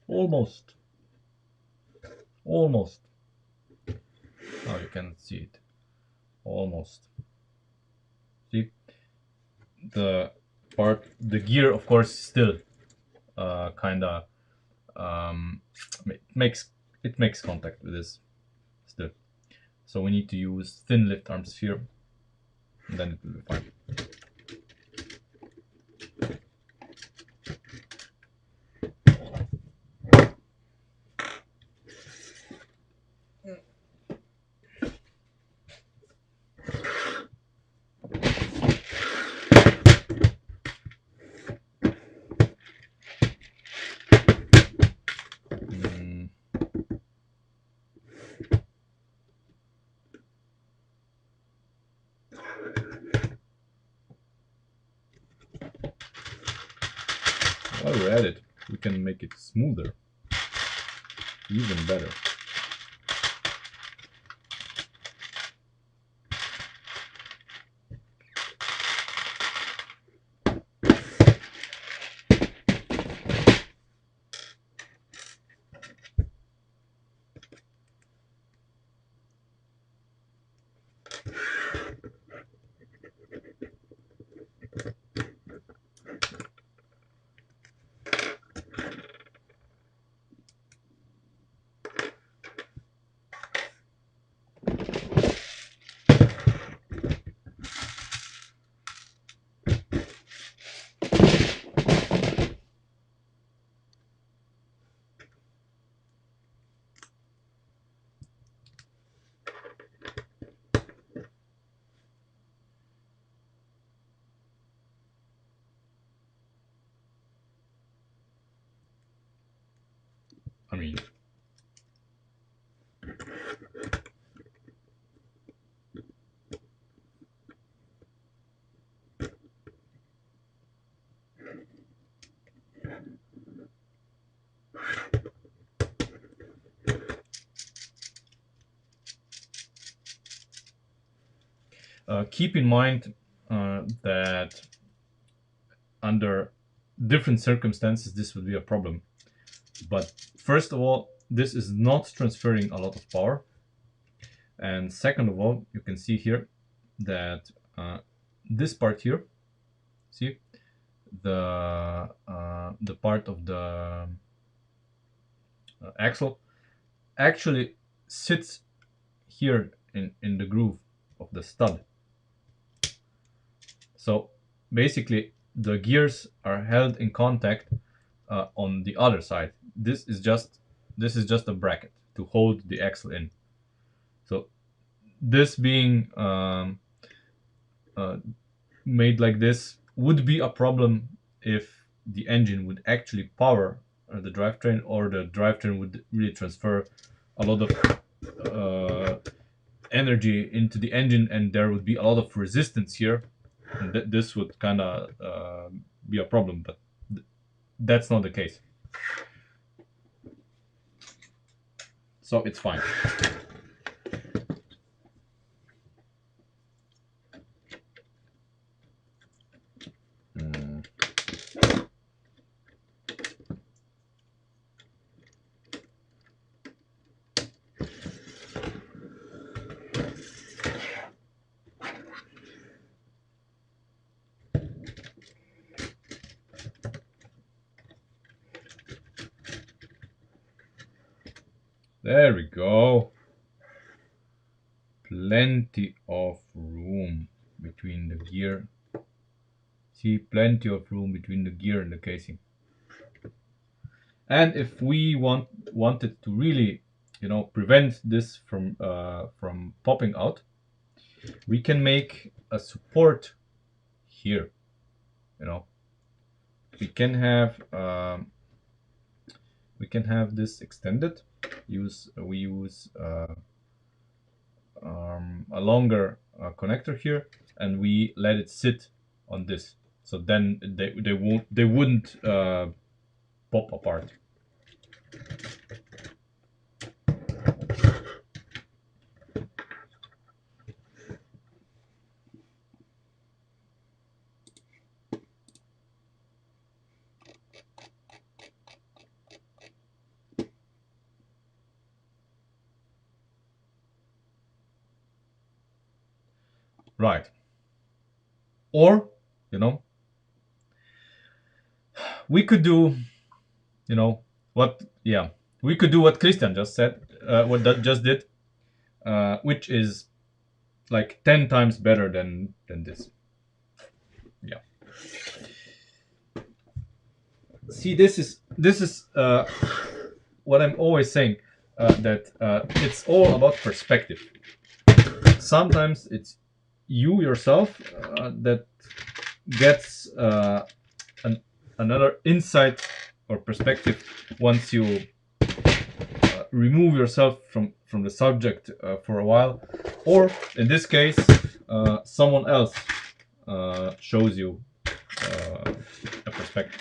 Almost. Almost. Now you can see it. Almost. See? The gear, of course, still kind of makes it makes contact with this still. So we need to use thin lift arms here, and then it will be fine. While we're at it, we can make it smoother, even better. I mean, keep in mind that under different circumstances this would be a problem. But first of all, this is not transferring a lot of power. And second of all, you can see here that this part here, see, the part of the axle actually sits here in the groove of the stud. So basically the gears are held in contact on the other side. This is just a bracket to hold the axle in. So this being made like this would be a problem if the engine would actually power the drivetrain, or the drivetrain would really transfer a lot of energy into the engine, and there would be a lot of resistance here, and this would kind of be a problem. But that's not the case, so it's fine. There we go. Plenty of room between the gear. See, plenty of room between the gear and the casing. And if we wanted to really, prevent this from popping out, we can make a support here. You know, we can have this extended. We use a longer connector here, and we let it sit on this. So then they wouldn't pop apart. Right. Or, you know, we could do, what, yeah, we could do what Christian just said, what that just did, which is like 10 times better than this. Yeah. See, this is what I'm always saying, that it's all about perspective. Sometimes it's you yourself that gets another insight or perspective once you remove yourself from the subject for a while, or in this case, someone else shows you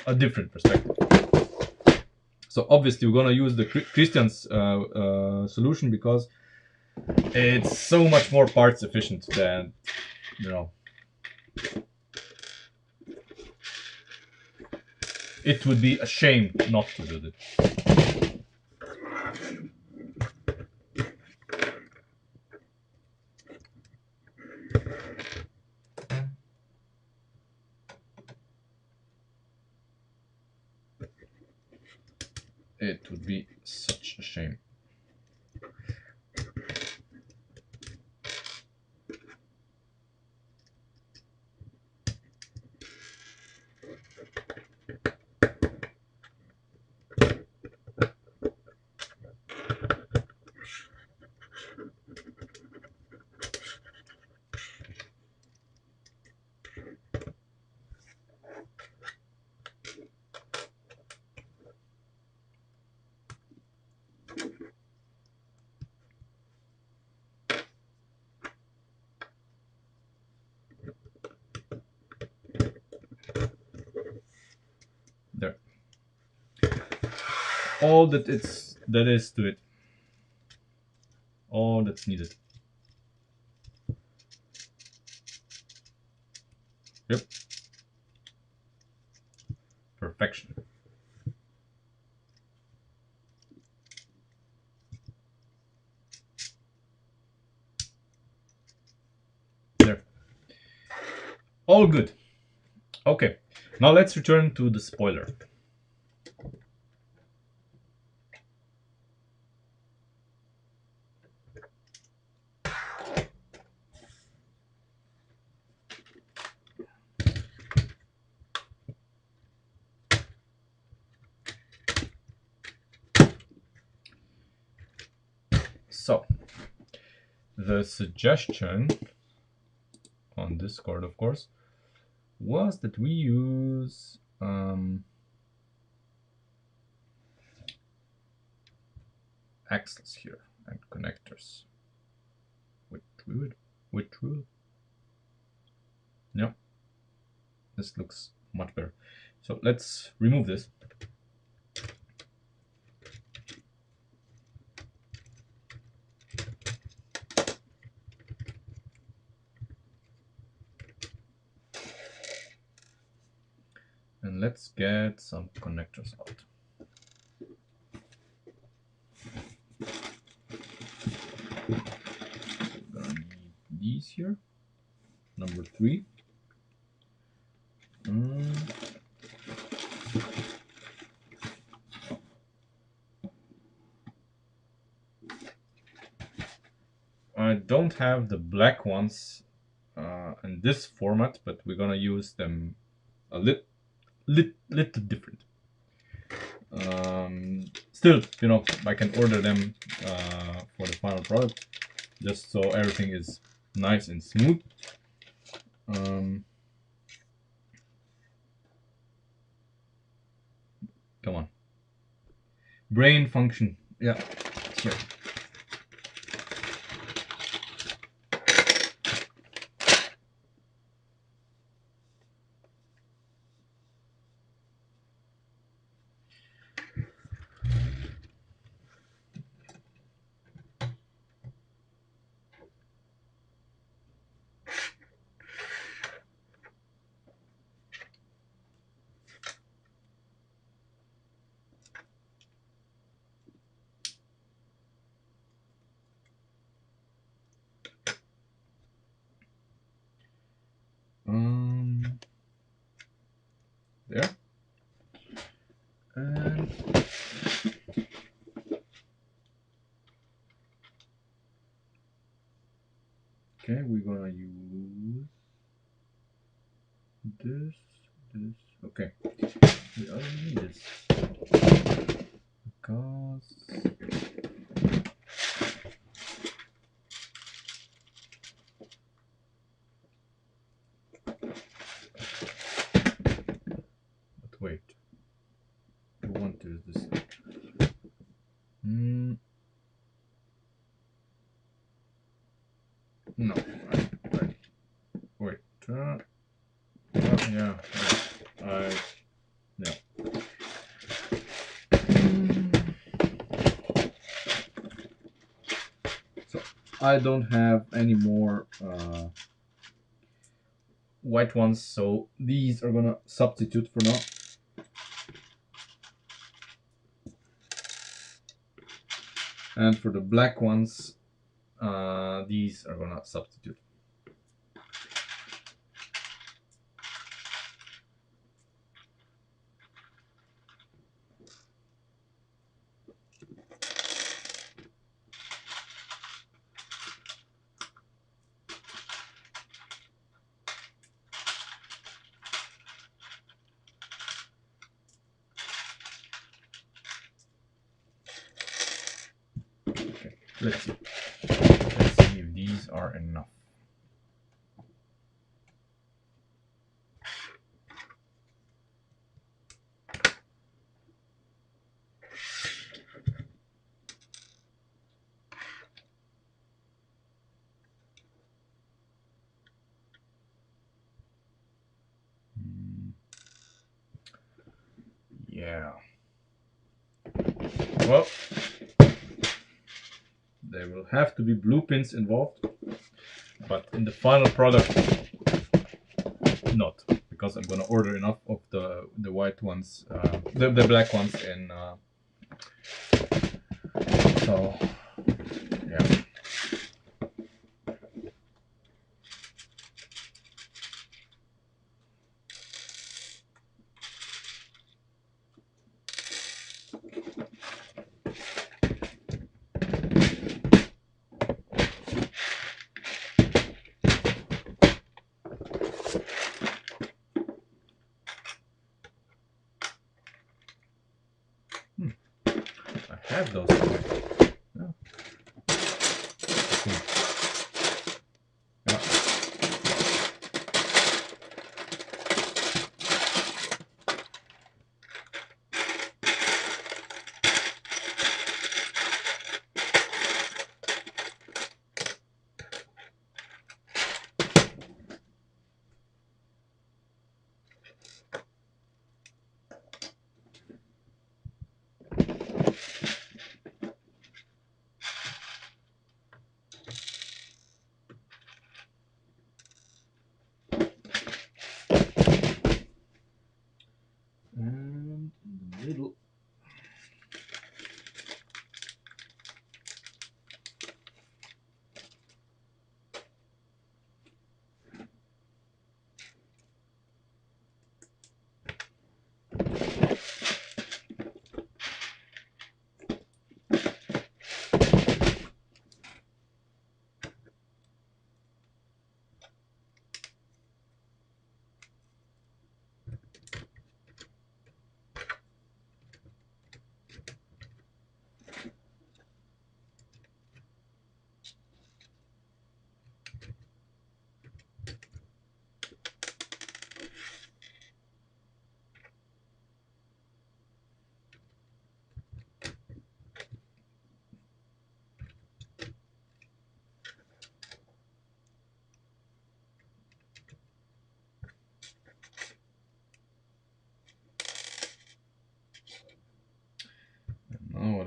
a different perspective. So obviously we're gonna use the Christian's solution because it's so much more parts efficient than, it would be a shame not to do it. It would be such a shame. There. All that is to it. All that's needed. Yep. Perfection. There. All good. Okay. Now let's return to the spoiler. So, the suggestion on Discord, of course, was that we use axles here and connectors. Which would, yeah, this looks much better. So let's remove this. And let's get some connectors out. We're gonna need these here. Number 3. I don't have the black ones in this format, but we're gonna use them a little different. Still, you know, I can order them for the final product, just so everything is nice and smooth. Um, Come on. Brain function. Yeah. Here. There. And okay, we're gonna use this. Okay. We only need this because but wait. We want to use this. No. Wait. Yeah. Yeah. So I don't have any more white ones, so these are gonna substitute for now. And for the black ones, these are gonna substitute. Okay, let's see. Let's see if these are enough. Yeah. Well, there will have to be blue pins involved, but in the final product, not, because I'm gonna order enough of the white ones, the black ones in. So yeah. I have those. Yeah. Cool. Yeah. And in the middle.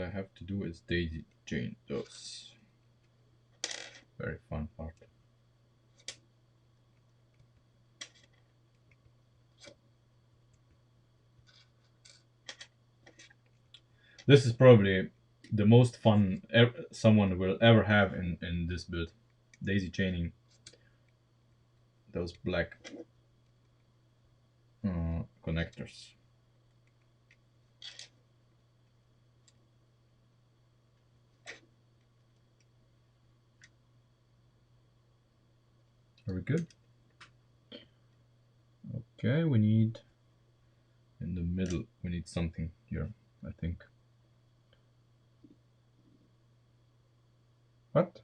I have to do is daisy chain those. Very fun part. This is probably the most fun someone will ever have in this build. Daisy chaining those black connectors. Very good. Okay, we need in the middle, we need something here, I think. What?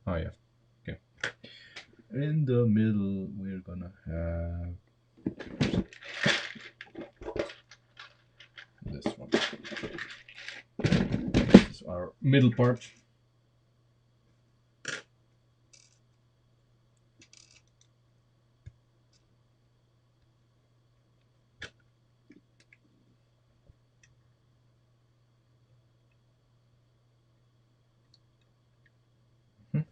Oh yeah. Okay. In the middle, we're gonna have this one. This is our middle part. Hmm.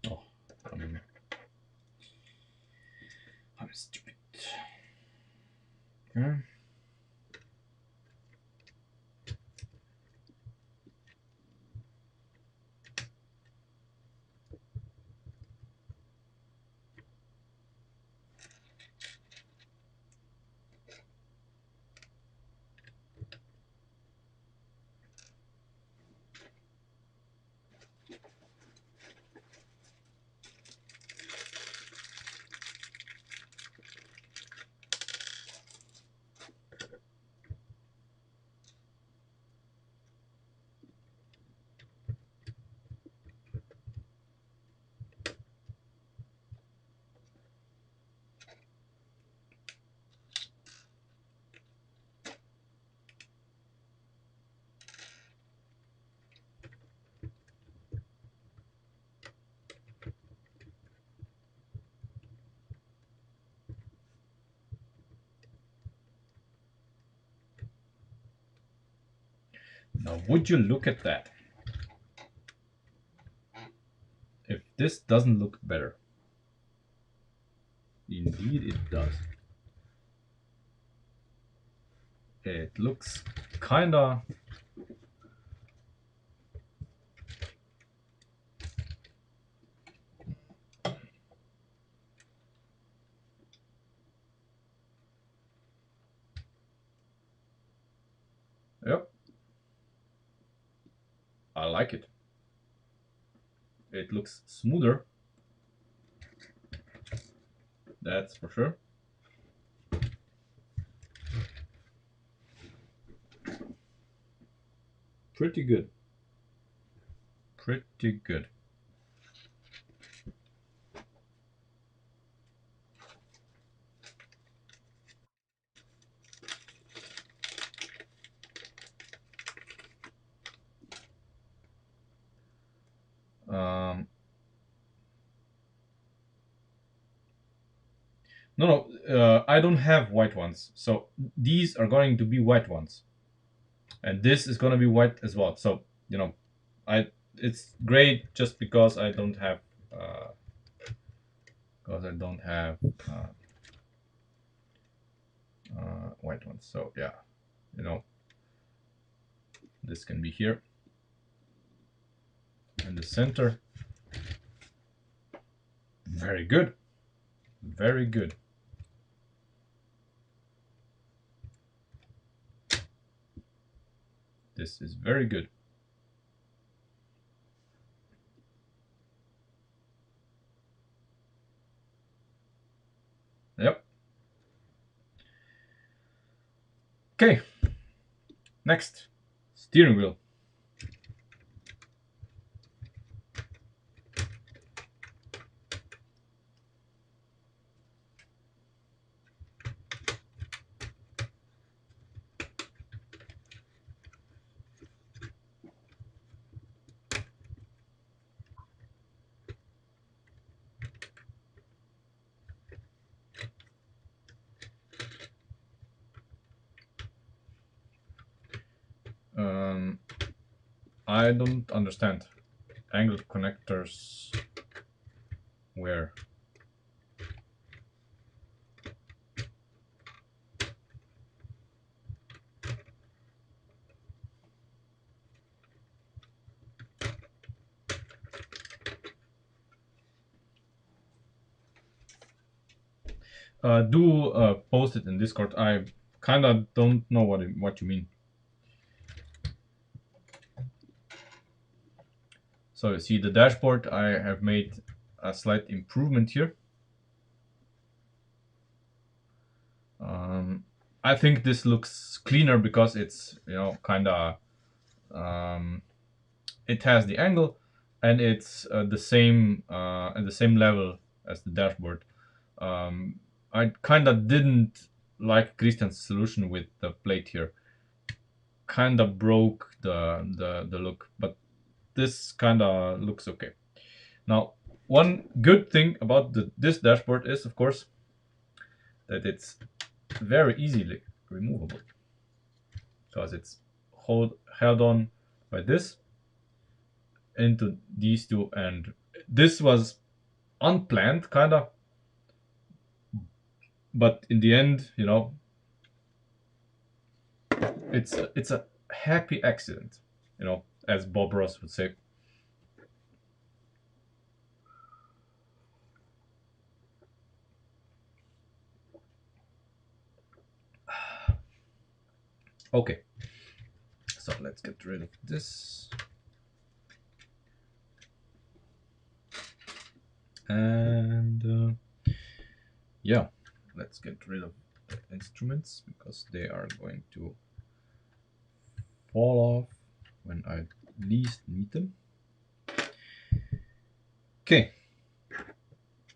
Oh, I'm stupid. Okay. Now, would you look at that? If this doesn't look better. Indeed, it does. It looks kinda. Yep. I like it. It looks smoother. That's for sure. Pretty good. Pretty good. Um, no, no, I don't have white ones. So these are going to be white ones. and this is gonna be white as well. So I it's great just uh, because I don't have uh, white ones. So yeah, you know this can be here in the center. Very good, very good. This is very good. Yep. Okay. Next, steering wheel. Um, I don't understand. Angled connectors where? Do post it in Discord. I kind of don't know what you mean. So you see the dashboard. I have made a slight improvement here. Um, I think this looks cleaner because it's kind of it has the angle, and it's the same at the same level as the dashboard. Um, I kind of didn't like Christian's solution with the plate here. Kind of broke the look, but this kind of looks okay. Now, one good thing about this dashboard is, of course, that it's very easily removable because it's held on by this into these two, and this was unplanned, kind of, but in the end, it's a happy accident, as Bob Ross would say. Okay, so let's get rid of this. And yeah, let's get rid of the instruments because they are going to fall off when I least need them. Okay,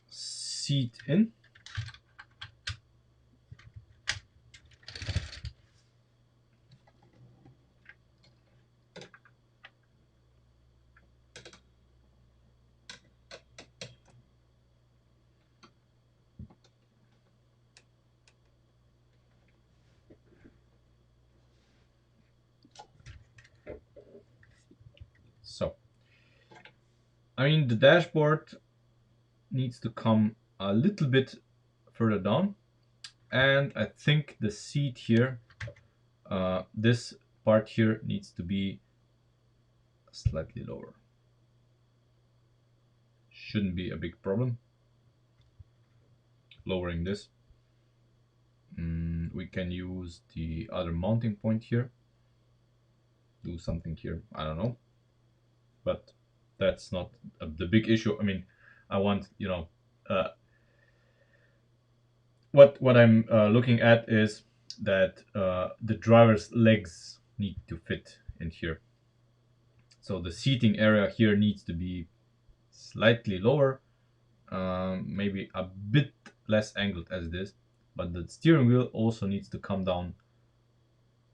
seat in. So, I mean, the dashboard needs to come a little bit further down, and I think the seat here, this part here needs to be slightly lower. Shouldn't be a big problem lowering this. We can use the other mounting point here, do something here, I don't know, but that's not the big issue. I mean, I want, uh, what I'm looking at is that the driver's legs need to fit in here. So the seating area here needs to be slightly lower, maybe a bit less angled as it is, but the steering wheel also needs to come down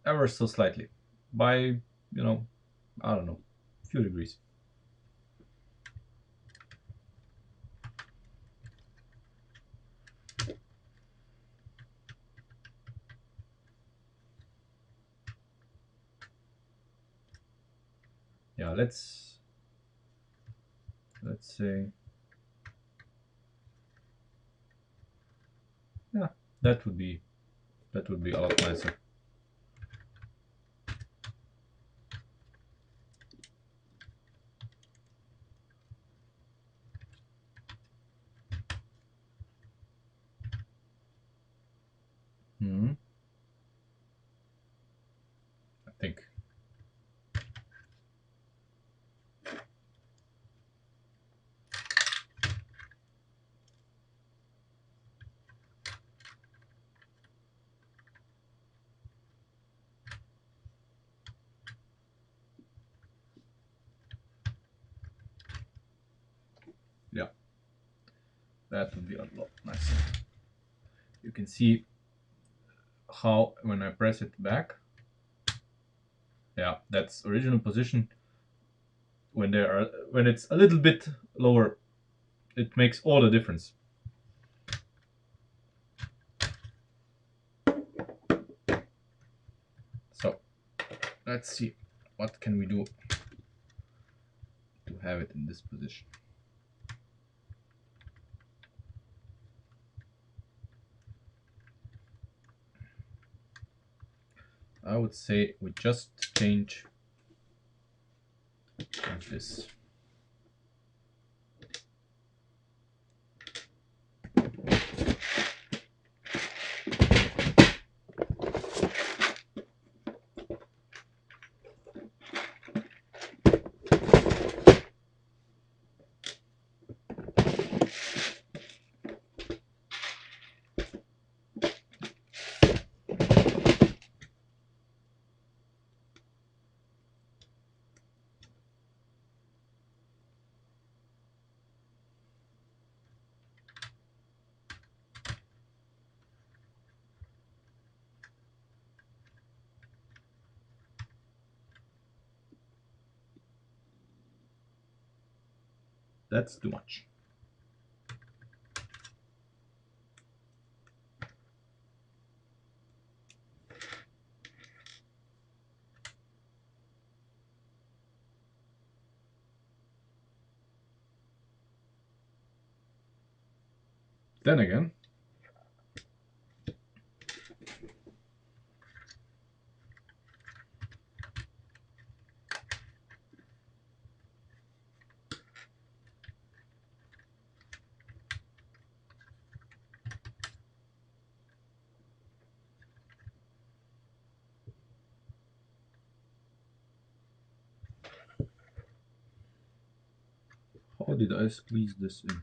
ever so slightly by, I don't know, a few degrees. Yeah, let's say, yeah, that would be a lot nicer. Hmm. I think. Yeah, that would be a lot nicer. You can see how when I press it back, yeah, that's original position. When it's a little bit lower, it makes all the difference. So let's see what can we do to have it in this position. I would say we just change this. That's too much. Then again, how did I squeeze this in?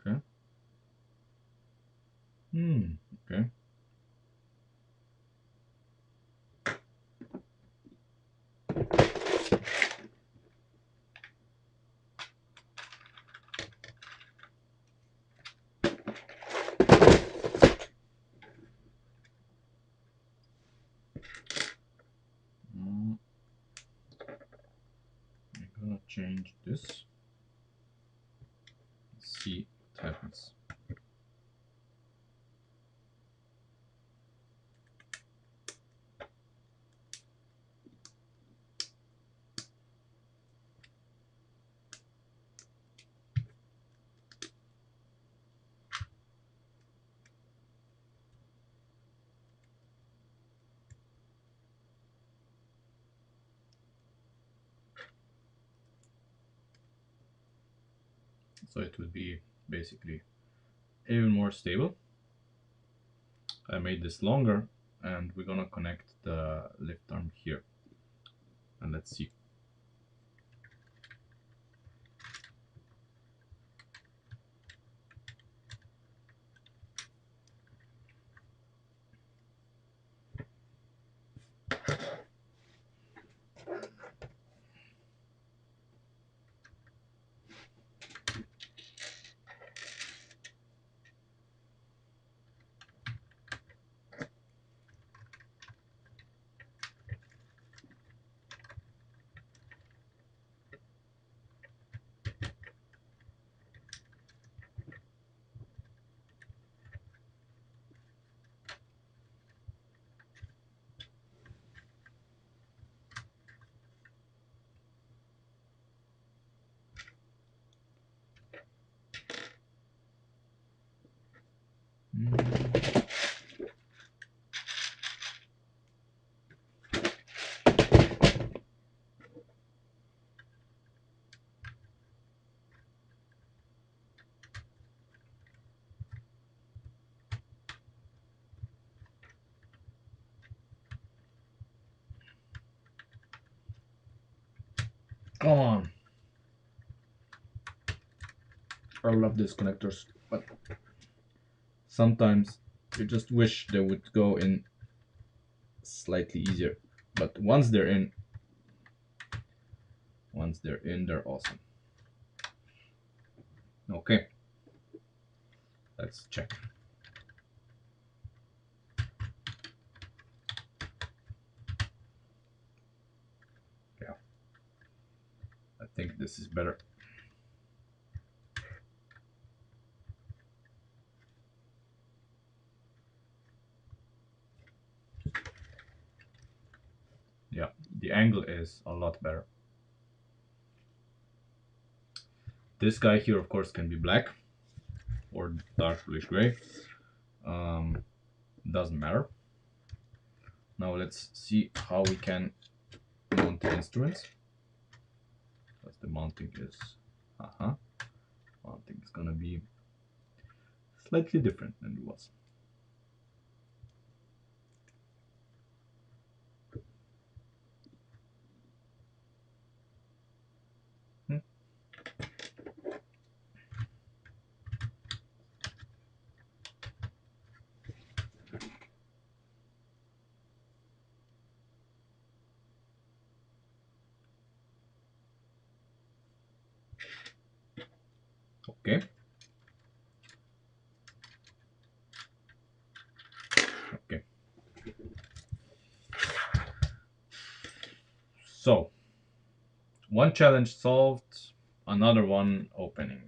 Okay. Okay. I'm gonna change this. Let's see what happens. So it would be basically even more stable. I made this longer, and we're gonna connect the lift arm here. And let's see. Come on. I love these connectors, but sometimes you just wish they would go in slightly easier. But once they're in, they're awesome. Okay, let's check. Yeah, I think this is better. Yeah, the angle is a lot better. This guy here, of course, can be black or dark bluish gray. Doesn't matter. Now let's see how we can mount the instruments. Because the mounting is, mounting is gonna be slightly different than it was. Hmm. Okay. Okay. So, one challenge solved, another one opening.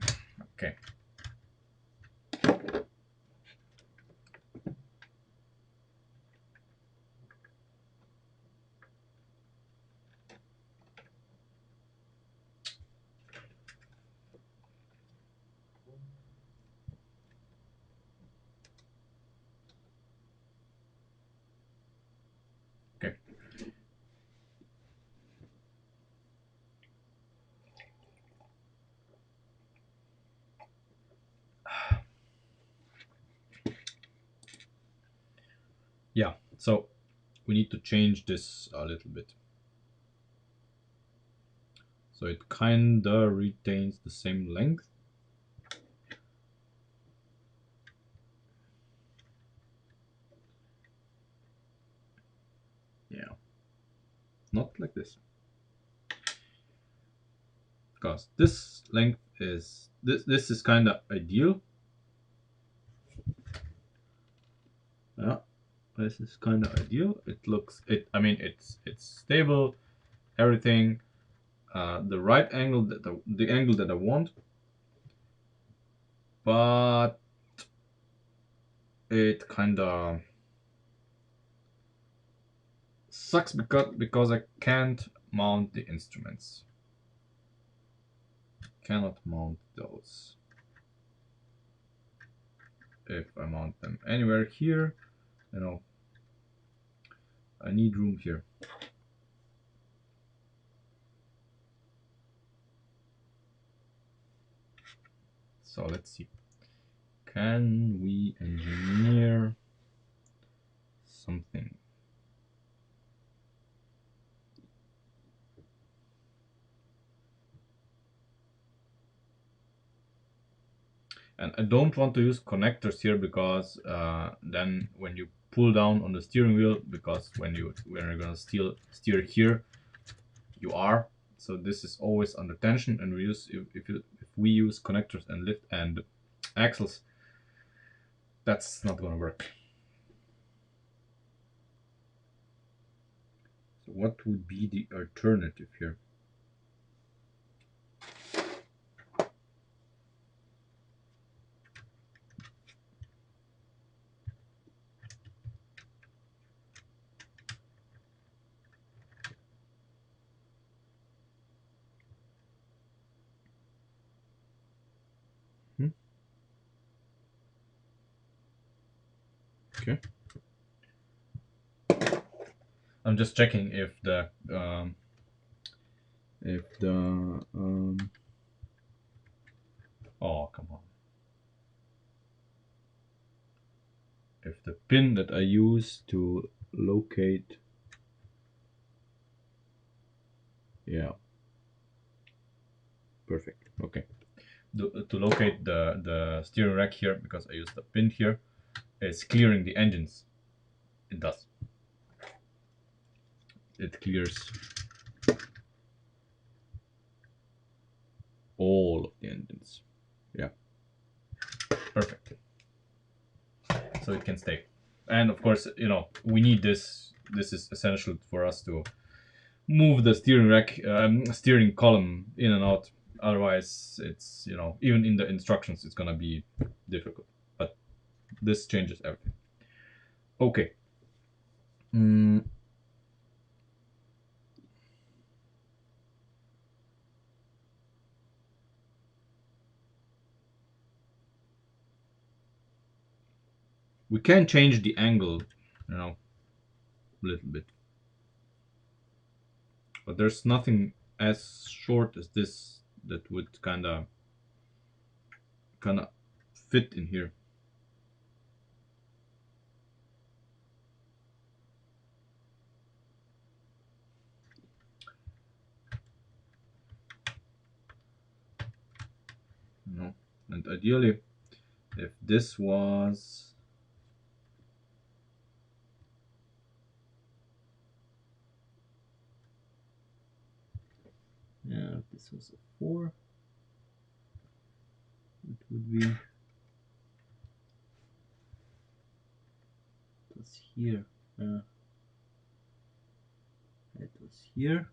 Okay. Okay. Yeah, so we need to change this a little bit. So it kinda retains the same length. Yeah. Not like this. Because this length is this is kinda ideal. Yeah. This is kinda ideal. It looks I mean it's stable, everything. The right angle that the angle that I want, but it kind of sucks because I can't mount the instruments. Cannot mount those. If I mount them anywhere here, you know, I need room here. So let's see. Can we engineer something? And I don't want to use connectors here because then when you pull down on the steering wheel, because when you're gonna steer here, you are. So this is always under tension, and we use if we use connectors and lift and axles, that's not gonna work. So what would be the alternative here? Hmm? Okay. I'm just checking if the oh, come on, if the pin that I use to locate, yeah, Perfect. Okay. To locate the steering rack here, because I used the pin here, it's clearing the engines. It does. It clears all of the engines. Yeah. Perfect. So it can stay. And of course, we need this. This is essential for us to move the steering rack, steering column in and out. Otherwise, it's even in the instructions, it's gonna be difficult. But this changes everything. Okay. Mm, we can change the angle, a little bit, but there's nothing as short as this that would kind of fit in here. And ideally, if this was, yeah, if this was a 4, it would be, it was here, it was here.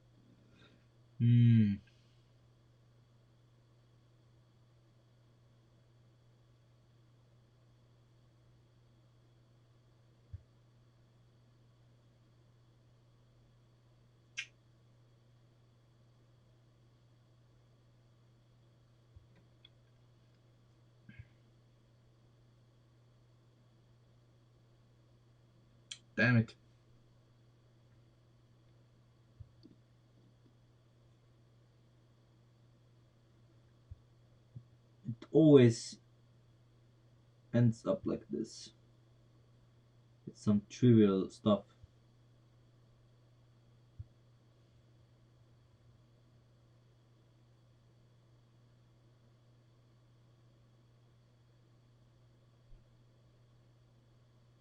Damn it. It always ends up like this. It's some trivial stuff.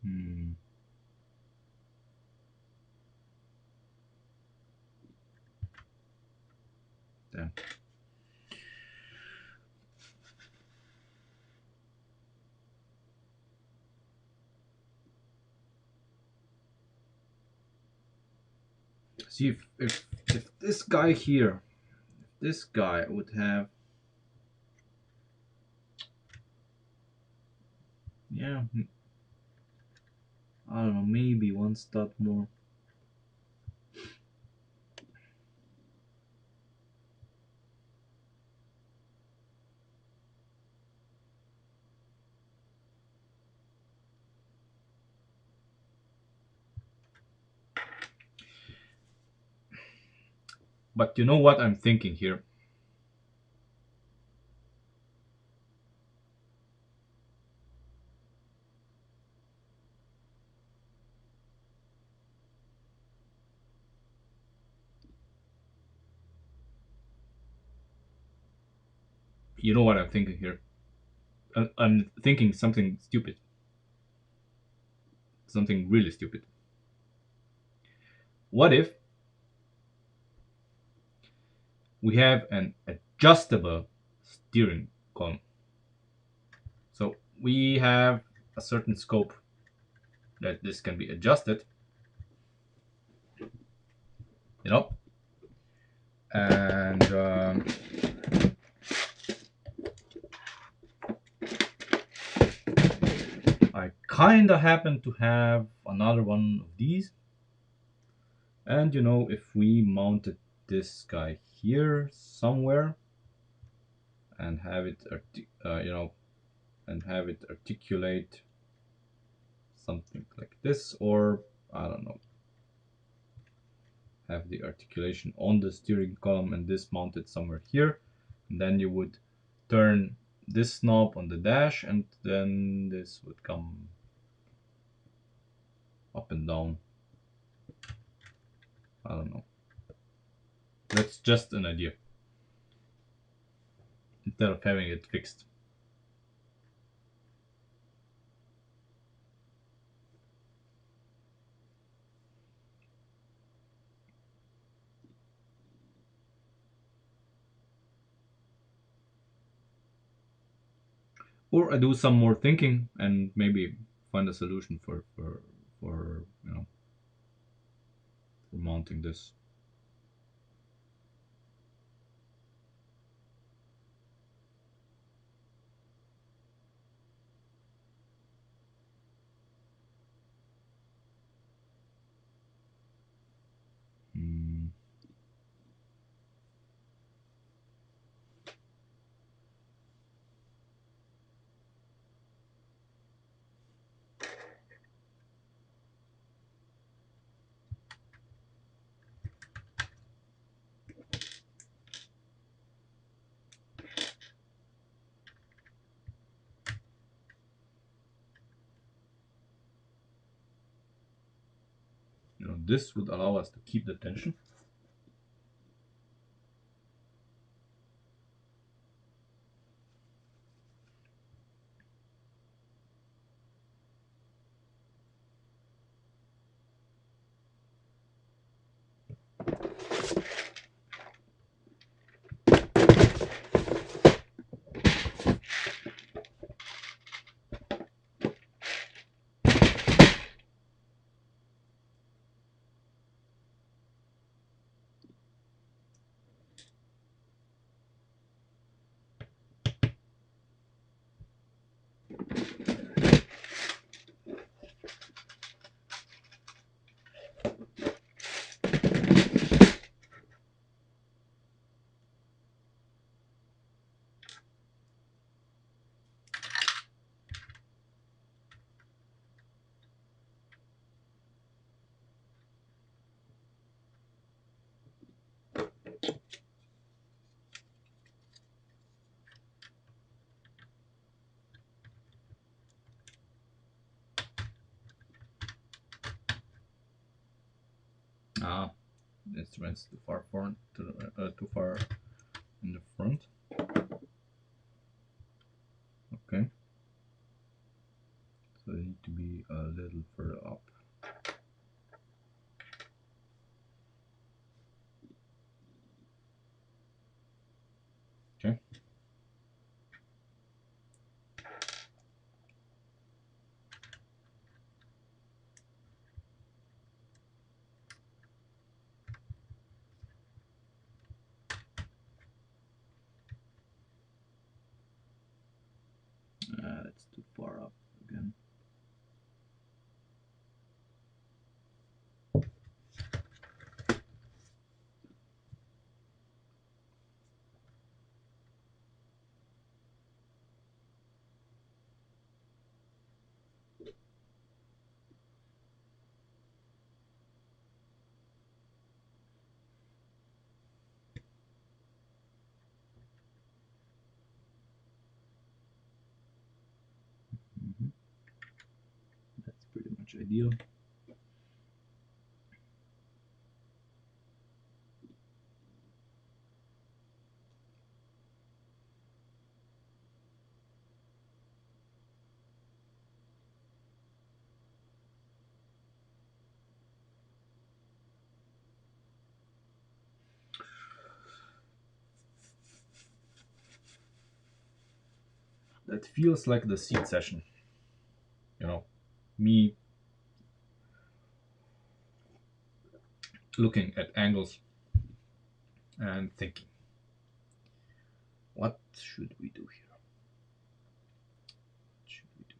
Hmm. Damn. See if this guy here, this guy would have, yeah, I don't know, maybe one stud more. But you know what I'm thinking here? You know what I'm thinking here? I'm thinking something stupid. Something really stupid. What if we have an adjustable steering column? So we have a certain scope that this can be adjusted, you know, and I kind of happen to have another one of these. And if we mounted this guy here somewhere and have it, and have it articulate something like this, or I don't know, have the articulation on the steering column and this mounted somewhere here, and then you would turn this knob on the dash, and then this would come up and down. I don't know. That's just an idea. instead of having it fixed. Or I do some more thinking and maybe find a solution for for mounting this. Hmm. This would allow us to keep the tension. Ah, the instrument's too far front, too far in the front. Okay, so they need to be a little further up. Okay. That's too far up again. Mhm. That's pretty much ideal. That feels like the seat session. You know, me looking at angles and thinking, what should we do here? What should we do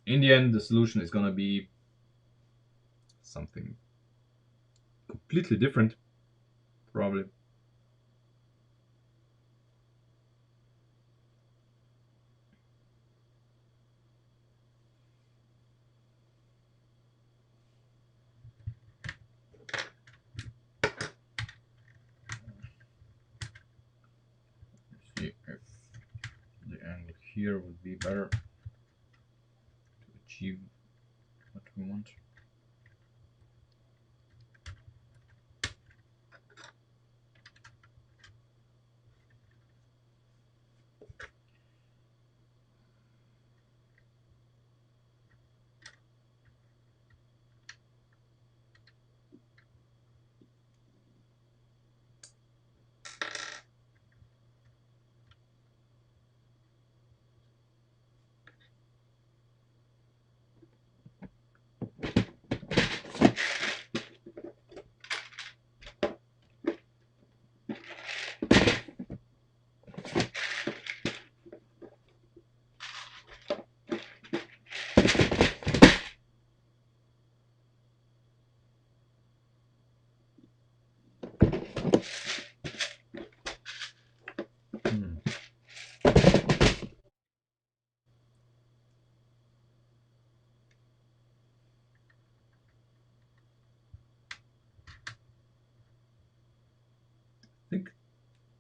here? In the end, the solution is gonna be something completely different, probably. Let's see if the angle here would be better to achieve what we want.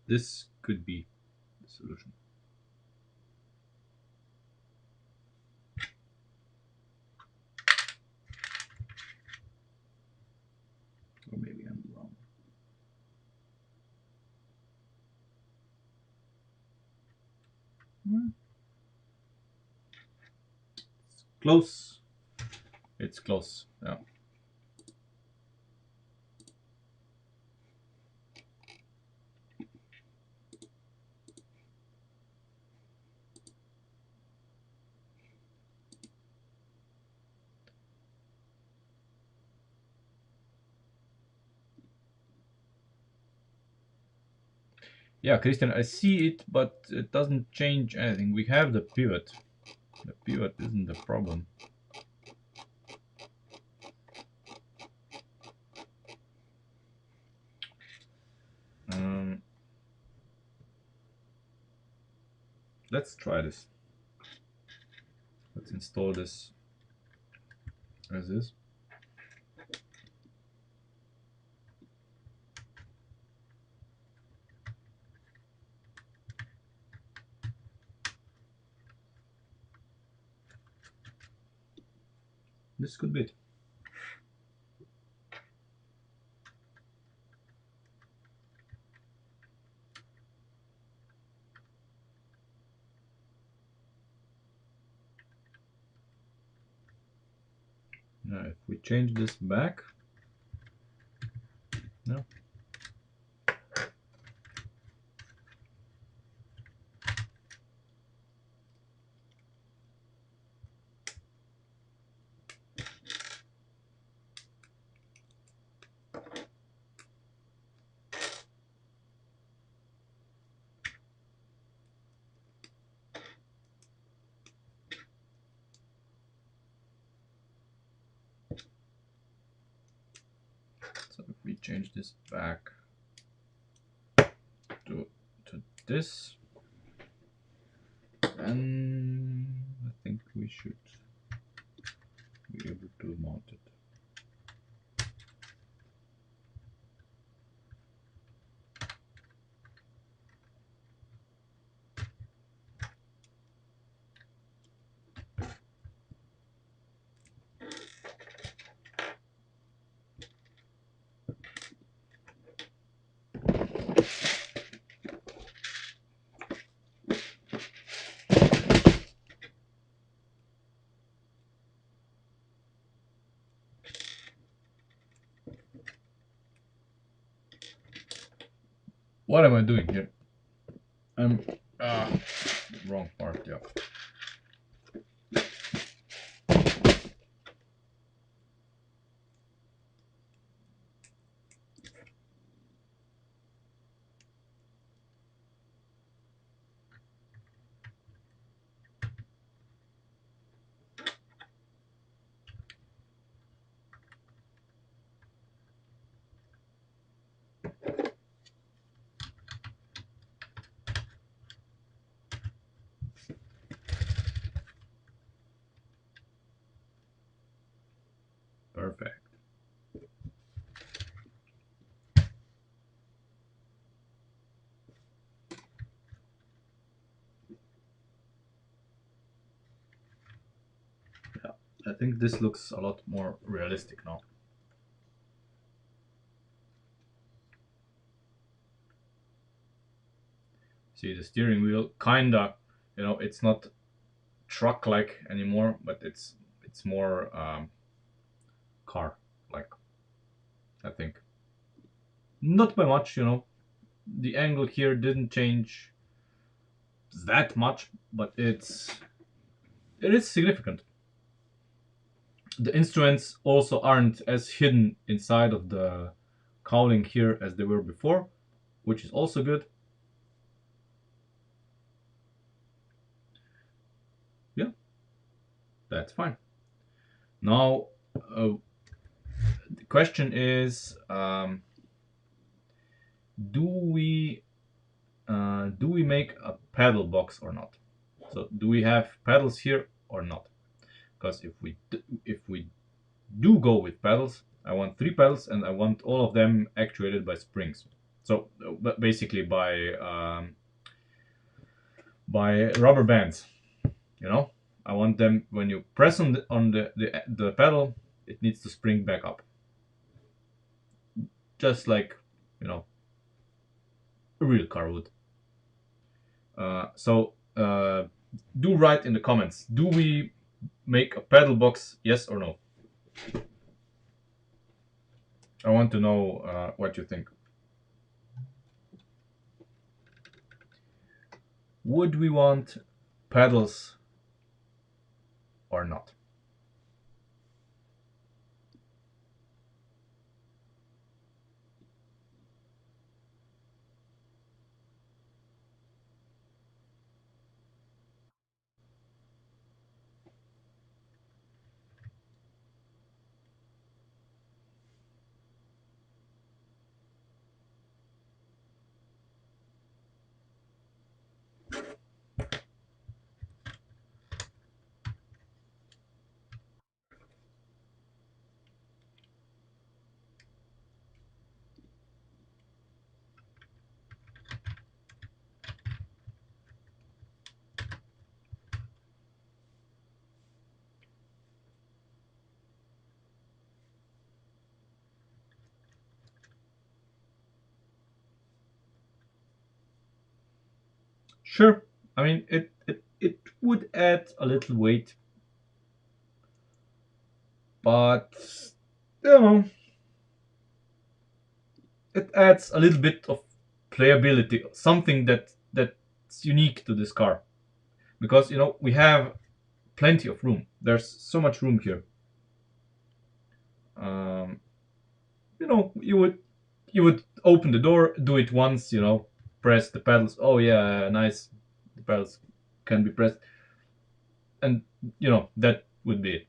This could be the solution. Or maybe I'm wrong. It's close. It's close. Yeah. Yeah, Christian, I see it, but it doesn't change anything. We have the pivot. The pivot isn't the problem. Let's try this. Let's install this as is. This could be it. Now, if we change this back, no. So if we change this back to this, and I think we should be able to mount it. What am I doing here? I'm wrong part. Yeah. Perfect. Yeah, I think this looks a lot more realistic now. See, the steering wheel kinda, it's not truck-like anymore, but it's more car-like. I think not by much. The angle here didn't change that much, but it is significant. The instruments also aren't as hidden inside of the cowling here as they were before, which is also good. Yeah, that's fine. Now, the question is, do we make a pedal box or not? So, do we have pedals here or not? Because if we do go with pedals, I want 3 pedals and I want all of them actuated by springs. So, but basically by rubber bands. You know, I want them when you press on the pedal, it needs to spring back up, just like you know a real car would. So do write in the comments. Do we make a pedal box? Yes or no? I want to know what you think. Would we want pedals or not? Sure. I mean, it would add a little weight, but you know, it adds a little bit of playability, something that's unique to this car. Because we have plenty of room. There's so much room here. Um, you would open the door, do it once, press the pedals. Oh yeah, nice. The pedals can be pressed, and that would be it,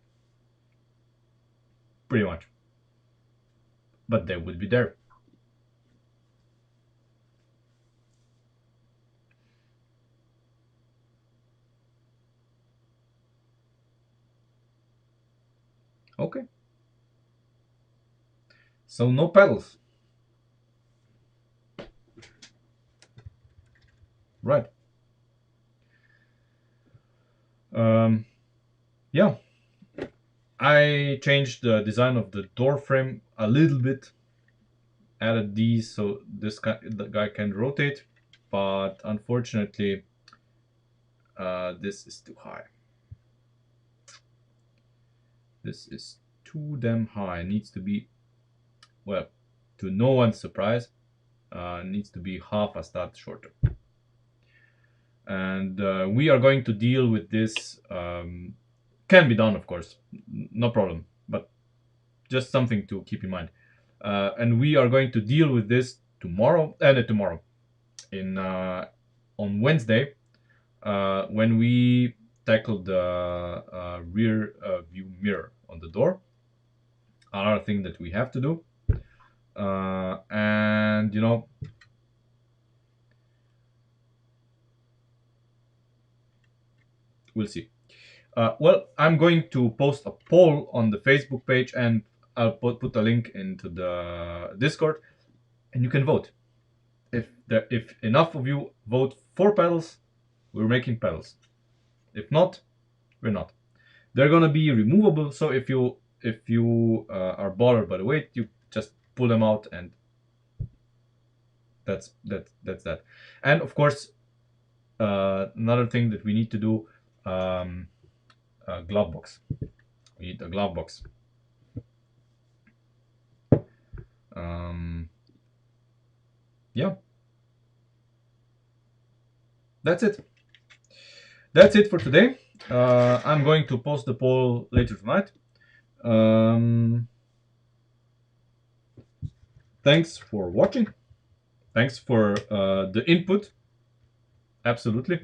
pretty much. But they would be there. Okay, so no pedals, right? Um, yeah, I changed the design of the door frame a little bit, added these so the guy can rotate, but unfortunately, this is too high. This is too damn high. It needs to be, well, to no one's surprise, needs to be half a stud shorter. And we are going to deal with this. Can be done, of course, no problem. But just something to keep in mind. And we are going to deal with this tomorrow, and tomorrow, in on Wednesday, when we tackle the rear view mirror on the door. Another thing that we have to do, and we'll see. Well, I'm going to post a poll on the Facebook page, and I'll put a link into the Discord, and you can vote. If enough of you vote for pedals, we're making pedals. If not, we're not. They're gonna be removable, so if you are bothered by the weight, you just pull them out, and that's that. And of course, another thing that we need to do, a glove box. We need a glove box. Um, yeah, that's it. That's it for today. I'm going to post the poll later tonight. Um, Thanks for watching. Thanks for the input. Absolutely.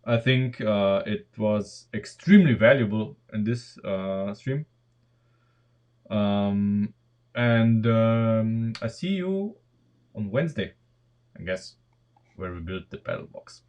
I think it was extremely valuable in this stream. Um, and I see you on Wednesday, I guess, where we build the pedal box.